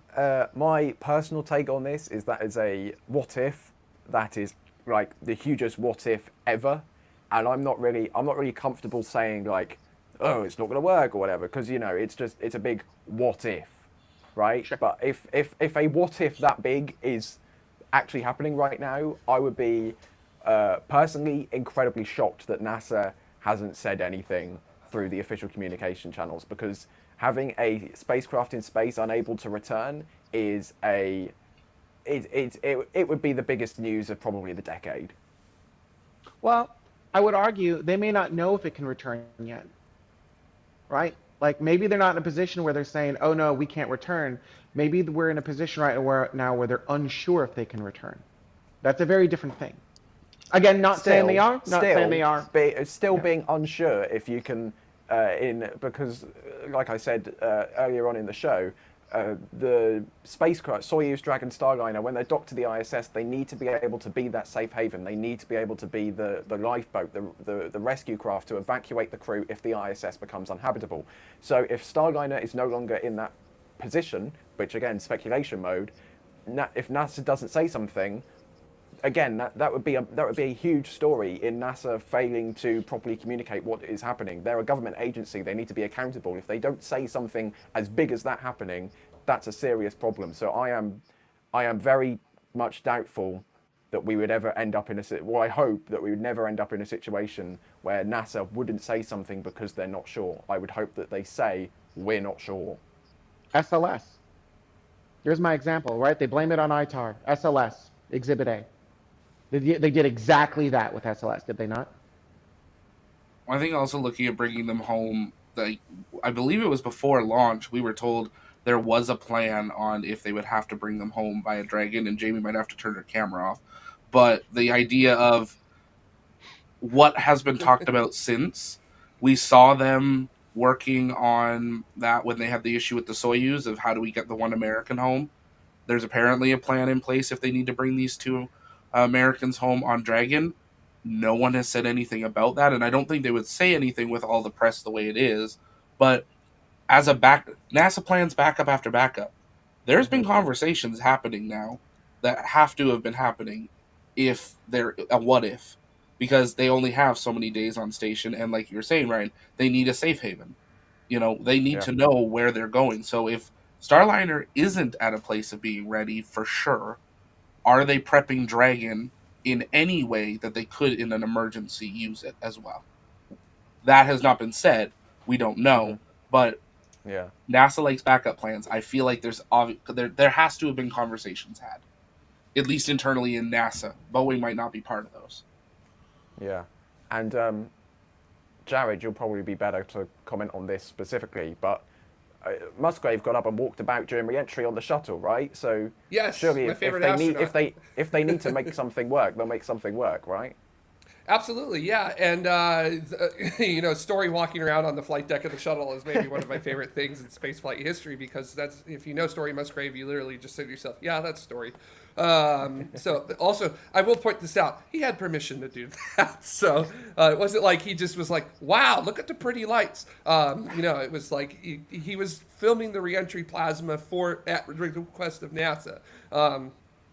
personal take on this is that is a what if that is like the hugest what if ever, and I'm not really comfortable saying like, oh, it's not going to work or whatever, because you know it's a big what if, right? Sure. But if a what if that big is actually happening right now, I would be personally incredibly shocked that NASA hasn't said anything through the official communication channels, because having a spacecraft in space unable to return is it would be the biggest news of probably the decade. Well, I would argue they may not know if it can return yet, right? Like maybe they're not in a position where they're saying, "Oh no, we can't return." Maybe we're in a position now where they're unsure if they can return. That's a very different thing. Again, not saying they are, not saying they are. Still being unsure if you can, because, like I said earlier on in the show, the spacecraft, Soyuz, Dragon, Starliner, when they're docked to the ISS, they need to be able to be that safe haven. They need to be able to be the lifeboat, the rescue craft to evacuate the crew if the ISS becomes uninhabitable. So if Starliner is no longer in that position, which again, speculation mode, if NASA doesn't say something, again, that would be a huge story in NASA failing to properly communicate what is happening. They're a government agency. They need to be accountable. If they don't say something as big as that happening, that's a serious problem. So I am very much doubtful that we would ever end up in I hope that we would never end up in a situation where NASA wouldn't say something because they're not sure. I would hope that they say, we're not sure. SLS. Here's my example, right? They blame it on ITAR. SLS, Exhibit A. They did exactly that with SLS, did they not? I think also looking at bringing them home, like I believe it was before launch, we were told there was a plan on if they would have to bring them home by a Dragon, and Jamie might have to turn her camera off. But the idea of what has been talked about since we saw them working on that when they had the issue with the Soyuz of how do we get the one American home. There's apparently a plan in place if they need to bring these two Americans home on Dragon. No one has said anything about that, and I don't think they would say anything with all the press the way it is. But as a NASA plans backup after backup. There's been conversations happening now that have to have been happening if they're a what if, because they only have so many days on station, and like you were saying, Ryan, they need a safe haven. They need Yeah. to know where they're going. So if Starliner isn't at a place of being ready for sure, are they prepping Dragon in any way that they could in an emergency use it as well? That has not been said. We don't know, but Yeah. NASA likes backup plans. I feel like there has to have been conversations had, at least internally in NASA. Boeing might not be part of those. Yeah. And Jared, you'll probably be better to comment on this specifically, but Musgrave got up and walked about during re-entry on the shuttle, right? So Yes, surely my if favorite they need astronaut. if they need to make something work, they'll make something work, right? Absolutely, yeah. And, Story walking around on the flight deck of the shuttle is maybe one of my favorite things in spaceflight history, because that's, if you know Story Musgrave, you literally just say to yourself, yeah, that's Story. So also, I will point this out. He had permission to do that. So it wasn't like he just was like, wow, look at the pretty lights. It was like he was filming the reentry plasma at the request of NASA.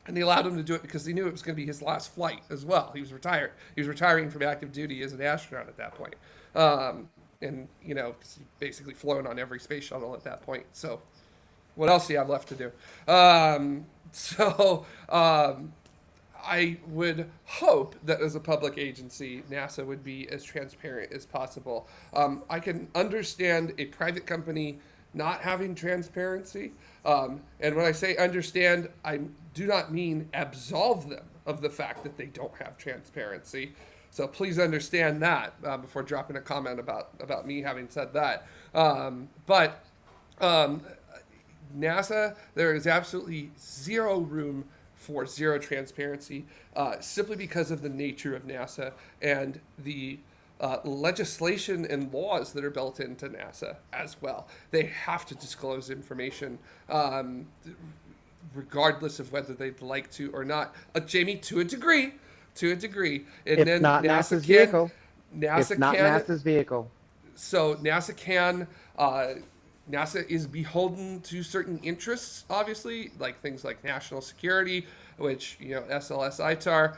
And they allowed him to do it because they knew it was going to be his last flight as well. He was retired. He was retiring from active duty as an astronaut at that point. Because he basically flown on every space shuttle at that point. So what else do you have left to do? I would hope that as a public agency, NASA would be as transparent as possible. I can understand a private company not having transparency. And when I say understand, I do not mean absolve them of the fact that they don't have transparency. So please understand that before dropping a comment about me having said that. But NASA, there is absolutely zero room for zero transparency, simply because of the nature of NASA and the legislation and laws that are built into NASA as well. They have to disclose information, regardless of whether they'd like to or not. Jamie, to a degree, and It's then not NASA NASA's can, vehicle. It's not NASA's vehicle. so NASA can. NASA is beholden to certain interests, obviously, like things like national security, which SLS ITAR.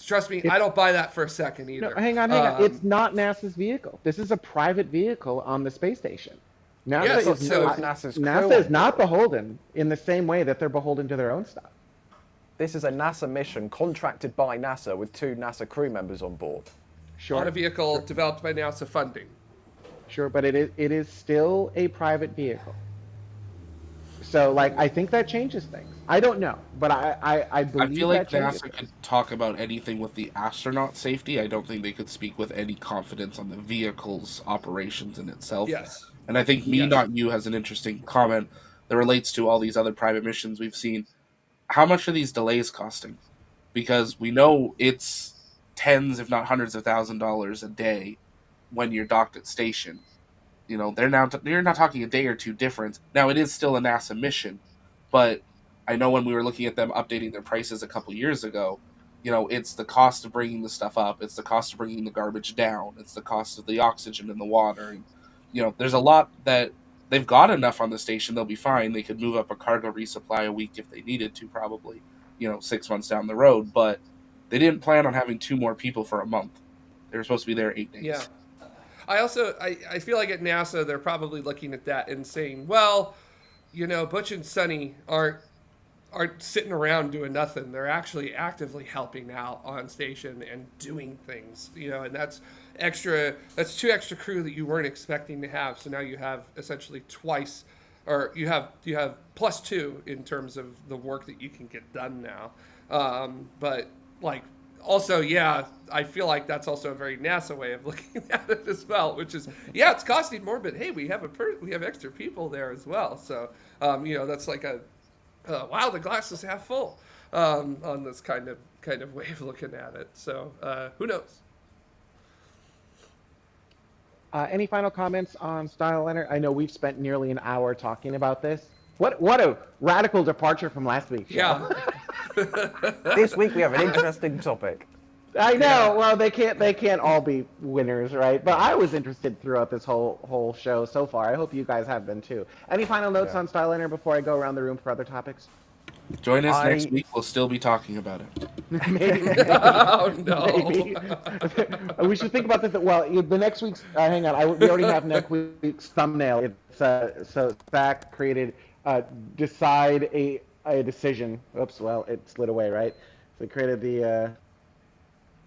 Trust me, I don't buy that for a second No, either. hang on. It's not NASA's vehicle. This is a private vehicle on the space station. Yes, It's so NASA's NASA crew is on not board. beholden in the same way that they're beholden to their own stuff. This is a NASA mission contracted by NASA with 2 NASA crew members on board. Sure, on a vehicle developed by NASA funding. sure, but it is still a private vehicle. So, like, I think that changes things. I don't know, but I I believe feel like that changes NASA things. could talk about anything with the astronaut safety. I don't think they could speak with any confidence on the vehicle's operations in itself. Yes. And I think Me Yes. Not You has an interesting comment that relates to all these other private missions we've seen. How much are these delays costing? Because we know it's tens, if not hundreds of $1,000s a day when you're docked at station. You're not talking a day or two difference. Now it is still a NASA mission, but I know when we were looking at them updating their prices a couple years ago, it's the cost of bringing the stuff up, it's the cost of bringing the garbage down, it's the cost of the oxygen in the water, and there's a lot that they've got enough on the station. They'll be fine. They could move up a cargo resupply a week if they needed to, probably 6 months down the road, but they didn't plan on having 2 more people for a month. They were supposed to be there 8 days. Yeah. I feel like at NASA they're probably looking at that and saying, well, Butch and Sonny aren't sitting around doing nothing. They're actually actively helping out on station and doing things, and that's 2 extra crew that you weren't expecting to have. So now you have essentially twice, or you have +2 in terms of the work that you can get done now. But like also, yeah, I feel like that's also a very NASA way of looking at it as well, which is, yeah, it's costing more, but hey, we have extra people there as well. So, that's like a wow, the glass is half full on this kind of way of looking at it. So, who knows? Any final comments on Starliner? I know we've spent nearly an hour talking about this. What a radical departure from last week's Yeah. show. This week we have an interesting topic. I know. Yeah. Well, they can't all be winners, right? But I was interested throughout this whole show so far. I hope you guys have been too. Any final notes Yeah. on Starliner before I go around the room for other topics? Join us I- next week. We'll still be talking about it. Maybe. Oh no. Maybe. We should think about this. Well, the next week's. Hang on. We already have next week's thumbnail. It's so Zach created decide a decision. Oops. Well, it slid away. Right. So we created the.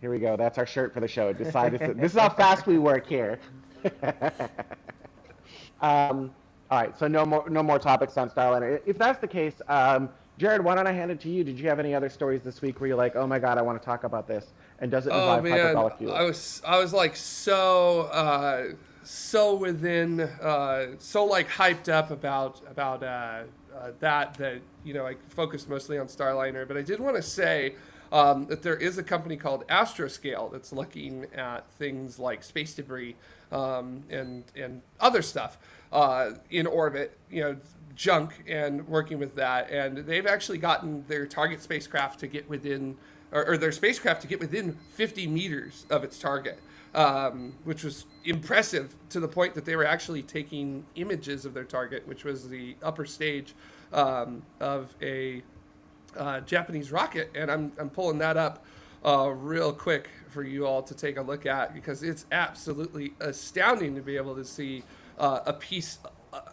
Here we go. That's our shirt for the show. Decide. This is how fast we work here. All right. So no more topics on Starliner. If that's the case, Jared, why don't I hand it to you? Did you have any other stories this week where you're like, oh my god, I want to talk about this? And does it Oh involve man, hyperbolic fuel? I was like so within so like hyped up about that I focused mostly on Starliner, but I did want to say that there is a company called Astroscale that's looking at things like space debris and other stuff in orbit, junk, and working with that. And they've actually gotten their target spacecraft to get within, or their spacecraft to get within 50 meters of its target, which was impressive to the point that they were actually taking images of their target, which was the upper stage of a Japanese rocket. And I'm pulling that up real quick for you all to take a look at, because it's absolutely astounding to be able to see a piece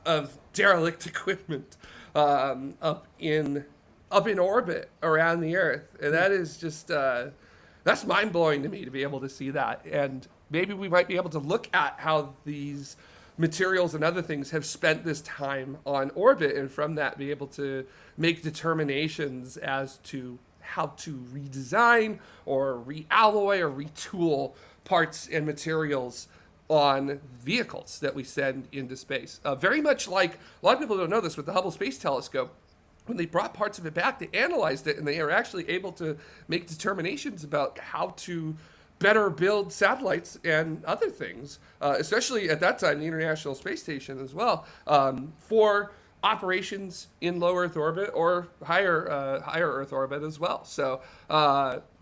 of derelict equipment up in orbit around the Earth, and that is just that's mind blowing to me to be able to see that. And maybe we might be able to look at how these materials and other things have spent this time on orbit, and from that be able to make determinations as to how to redesign or realloy or retool parts and materials on vehicles that we send into space. Very much like, a lot of people don't know this, with the Hubble Space Telescope, when they brought parts of it back, they analyzed it, and they are actually able to make determinations about how to better build satellites and other things, especially at that time, the International Space Station as well, for operations in low Earth orbit or higher Earth orbit as well. So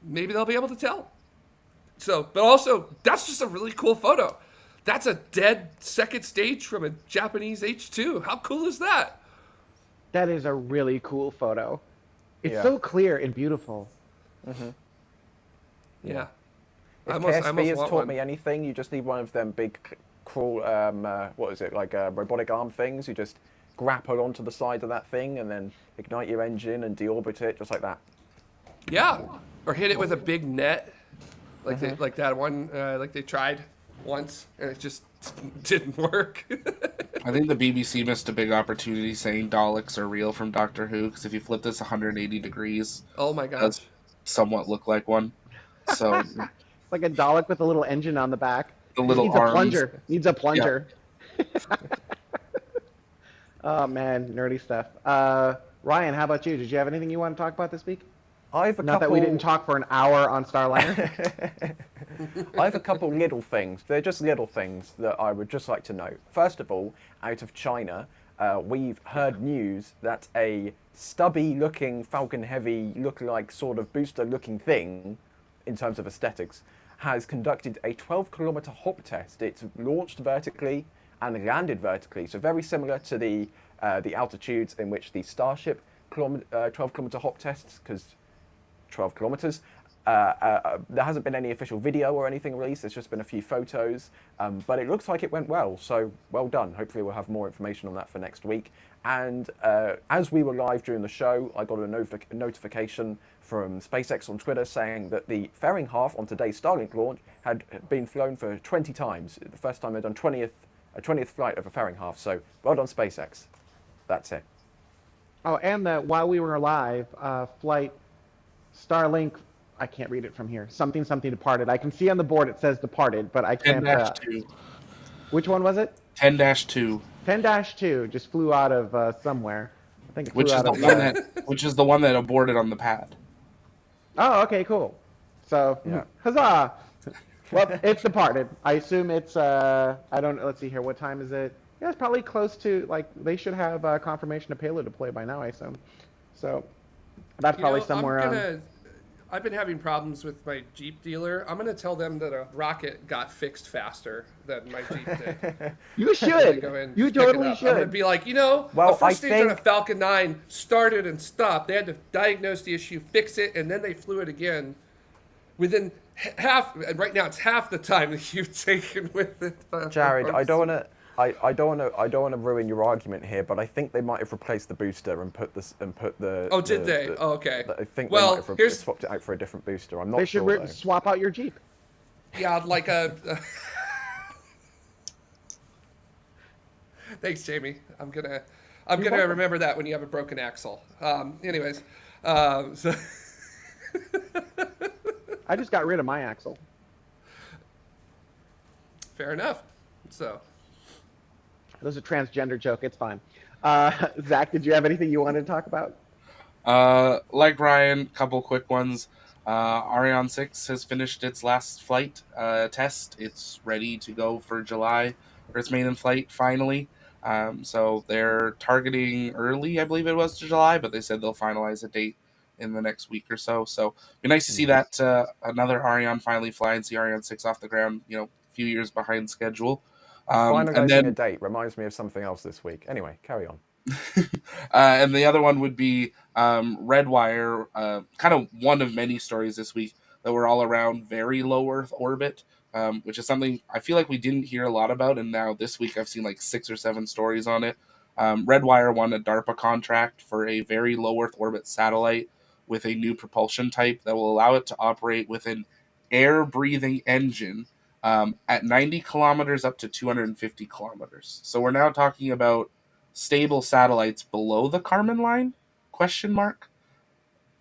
maybe they'll be able to tell. So, but also, that's just a really cool photo. That's a dead second stage from a Japanese H-2. How cool is that? That is a really cool photo. It's Yeah. so clear and beautiful. Yeah. If I KSB has want taught one. me anything, you just need one of them big, crawl, what is it, like robotic arm things. You just grapple onto the side of that thing and then ignite your engine and deorbit it, just like that. Yeah. Or hit it with a big net, like like that one, like they tried once, and it just didn't work. I think the BBC missed a big opportunity saying Daleks are real from Doctor Who, because if you flip this 180 degrees, Oh my it gosh. does somewhat look like one. So It's like a Dalek with a little engine on the back. the It little needs arms. a plunger. Needs a plunger. Oh man, nerdy stuff. Ryan, how about you? Did you have anything you want to talk about this week? I have a Not couple. that we didn't talk for an hour on Starliner. I have a couple little things. They're just little things that I would just like to note. First of all, out of China, we've heard news that a stubby-looking Falcon Heavy, look-like sort of booster-looking thing, in terms of aesthetics, has conducted a 12-kilometer hop test. It's launched vertically and landed vertically, so very similar to the altitudes in which the Starship 12-kilometer hop tests, because 12 kilometers. There hasn't been any official video or anything released. There's just been a few photos, but it looks like it went well. So well done. Hopefully we'll have more information on that for next week. And as we were live during the show, I got a notification from SpaceX on Twitter saying that the fairing half on today's Starlink launch had been flown for 20 times. The first time they'd done a 20th flight of a fairing half. So well done, SpaceX. That's it. Oh, and while we were live, flight Starlink I can't read it from here. Something departed. I can see on the board it says departed, but I can't. 10-2. Which one was it? 10-2. 10-2 just flew out of somewhere. I think it flew Which is out the of. one that aborted on the pad. Oh, okay, cool. So, Yeah. huzzah! Well, it's departed. I assume it's. I don't. Let's see here. What time is it? Yeah, it's probably close to like they should have confirmation of payload deploy by now. I assume. So, that's probably somewhere. I've been having problems with my Jeep dealer. I'm gonna tell them that a rocket got fixed faster than my Jeep did. You should. You totally I'm should. gonna be like, Well, the first I stage on a think- Falcon 9 started and stopped. They had to diagnose the issue, fix it, and then they flew it again. Within half, and right now it's half the time that you've taken with it. Jared, I don't want to ruin your argument here, but I think they might have replaced the booster and put the. Oh, did they? Oh, okay. I think Well, they might have here's- swapped it out for a different booster. I'm not They should sure. Though. swap out your Jeep. Yeah, like a. Thanks, Jamie. I'm gonna welcome. remember that when you have a broken axle. Anyways, so I just got rid of my axle. fair enough. So That was a transgender joke. It's fine. Zach, did you have anything you wanted to talk about? Like Ryan, couple quick ones. Ariane 6 has finished its last flight test. It's ready to go for July for its maiden flight finally. So they're targeting early, I believe it was, to July, but they said they'll finalize a date in the next week or so. So it'd be nice to see that another Ariane finally fly and see Ariane 6 off the ground, a few years behind schedule. Finalizing a date reminds me of something else this week. Anyway, carry on. And the other one would be Redwire, kind of one of many stories this week that were all around very low Earth orbit, which is something I feel like we didn't hear a lot about, and now this week I've seen like 6 or 7 stories on it. Redwire won a DARPA contract for a very low Earth orbit satellite with a new propulsion type that will allow it to operate with an air-breathing engine at 90 kilometers up to 250 kilometers. So we're now talking about stable satellites below the Kármán line? Question mark.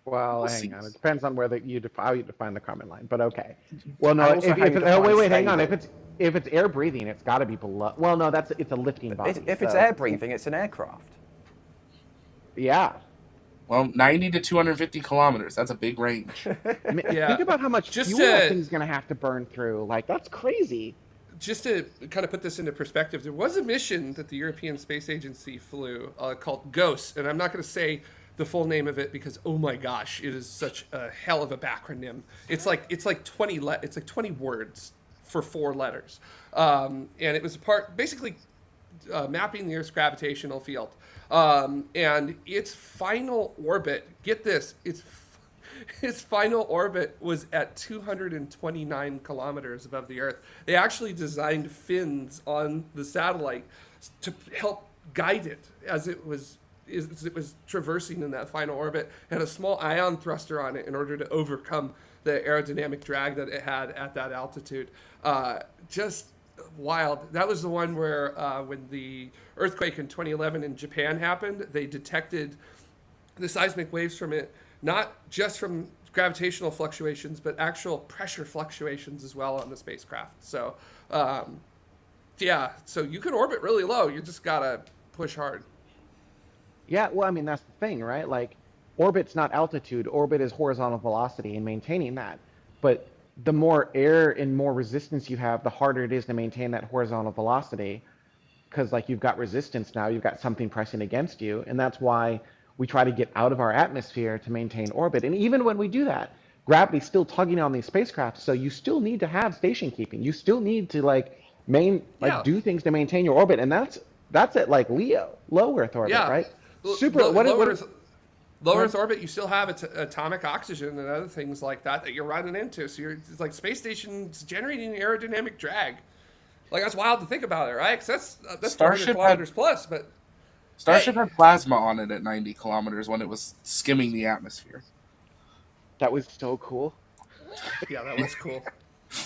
Well, We'll hang see. on. It depends on whether how you define the Kármán line, but okay. Well, no. And also how you define Wait, hang on. stable. If it's air breathing, it's got to be below. Well, no, it's a lifting body. If it's so- air breathing, it's an aircraft. Yeah. Well, 90 to 250 kilometers. That's a big range. I mean, Yeah. Think about how much Just fuel that thing's gonna have to burn through. Like that's crazy. just to kind of put this into perspective, there was a mission that the European Space Agency flew called GHOST, and I'm not going to say the full name of it because oh my gosh, it is such a hell of a backronym. It's like 20 words for 4 letters, and it was basically mapping the Earth's gravitational field, and its final orbit. Get this, its final orbit was at 229 kilometers above the Earth. They actually designed fins on the satellite to help guide it as it was traversing in that final orbit, and a small ion thruster on it in order to overcome the aerodynamic drag that it had at that altitude. Just wild. That was the one where when the earthquake in 2011 in Japan happened, they detected the seismic waves from it, not just from gravitational fluctuations, but actual pressure fluctuations as well on the spacecraft. So, so you can orbit really low. You just gotta push hard. Yeah. Well, I mean that's the thing, right? Like, orbit's not altitude. Orbit is horizontal velocity and maintaining that. But the more air and more resistance you have, the harder it is to maintain that horizontal velocity. Because like you've got resistance now, you've got something pressing against you, and that's why we try to get out of our atmosphere to maintain orbit. And even when we do that, gravity's still tugging on these spacecraft, so you still need to have station keeping. You still need to do things to maintain your orbit, and that's at like LEO, low Earth orbit, right? Low Earth orbit, you still have atomic oxygen and other things like that you're running into. So it's like space station's generating aerodynamic drag. Like that's wild to think about it, right? Because that's 400 kilometers plus, but Starship had plasma on it at 90 kilometers when it was skimming the atmosphere. That was so cool. yeah, that was cool.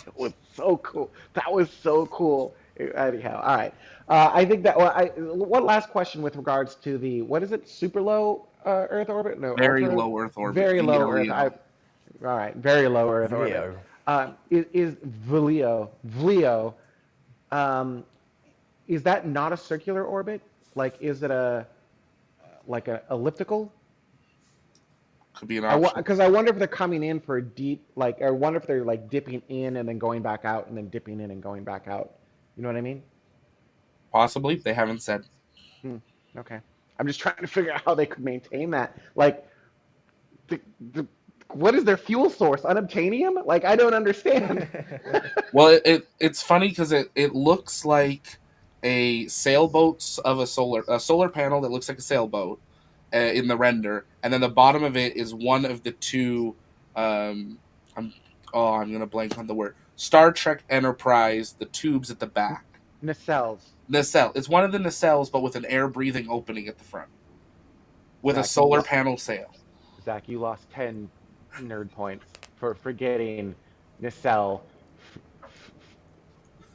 That was so cool. That was so cool. Anyhow, all right. I think that. One last question with regards to the what is it? Super low Earth orbit? No, Very ultra- low Earth orbit. Very low Earth. VLEO. All right, very low Earth orbit. VLEO. Is VLEO, um, is that not a circular orbit? Like, is it a like a elliptical? Could be an option. Because I wonder if they're coming in for a deep, like, I wonder if they're like dipping in and then going back out and then dipping in and going back out. You know what I mean? Possibly. They haven't said. Hmm. Okay. I'm just trying to figure out how they could maintain that. Like, the, the what is their fuel source? Unobtainium? Like, I don't understand. Well, it's funny because it looks like a sailboat of a solar panel that looks like a sailboat in the render, and then the bottom of it is one of the two. Um, I'm I'm gonna blank on the word. Star Trek Enterprise, the tubes at the back. Nacelles. Nacelle. It's one of the nacelles, but with an air breathing opening at the front, with a Zach, you solar lost, panel sail. Zach, you lost 10 nerd points for forgetting nacelle.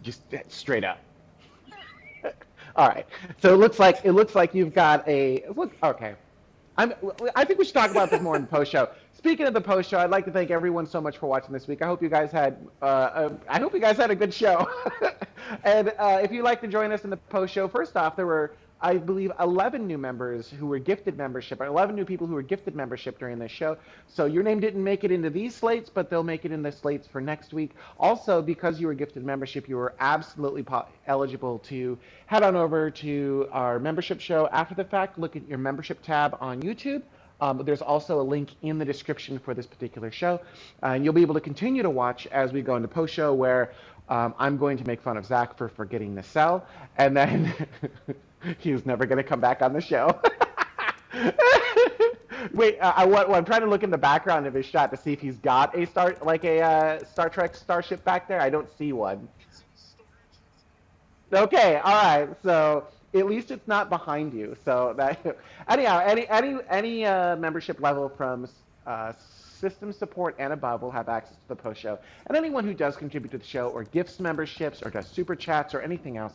Just straight up. All right. So it looks like you've got a look. Okay. I'm, I think we should talk about this more in the post show. Speaking of the post show, I'd like to thank everyone so much for watching this week. I hope you guys had a good show. And if you'd like to join us in the post show, first off, there were, I believe, 11 new members who were gifted membership, or 11 new people who were gifted membership during this show. So your name didn't make it into these slates, but they'll make it in the slates for next week. Also, because you were gifted membership, you were absolutely eligible to head on over to our membership show after the fact. Look at your membership tab on YouTube. There's also a link in the description for this particular show. And you'll be able to continue to watch as we go into post-show where I'm going to make fun of Zach for forgetting the cell. And then he's never going to come back on the show. Wait, I'm trying to look in the background of his shot to see if he's got a Star Trek starship back there. I don't see one. Okay, all right. So at least it's not behind you. So that anyhow, any membership level from system support and above will have access to the post show. And anyone who does contribute to the show or gifts memberships or does super chats or anything else,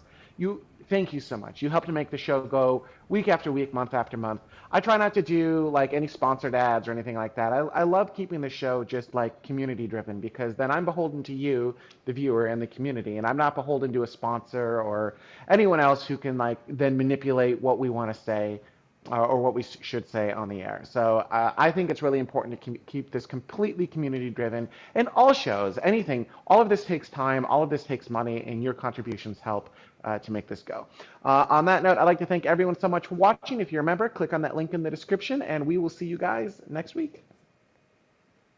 thank you so much. You help to make the show go week after week, month after month. I try not to do like any sponsored ads or anything like that. I love keeping the show just like community driven because then I'm beholden to you, the viewer, and the community, and I'm not beholden to a sponsor or anyone else who can like then manipulate what we want to say or what we should say on the air. So I think it's really important to keep this completely community driven. And all shows, anything, all of this takes time, all of this takes money, and your contributions help to make this go. On that note, I'd like to thank everyone so much for watching. If you're a member, click on that link in the description, and we will see you guys next week.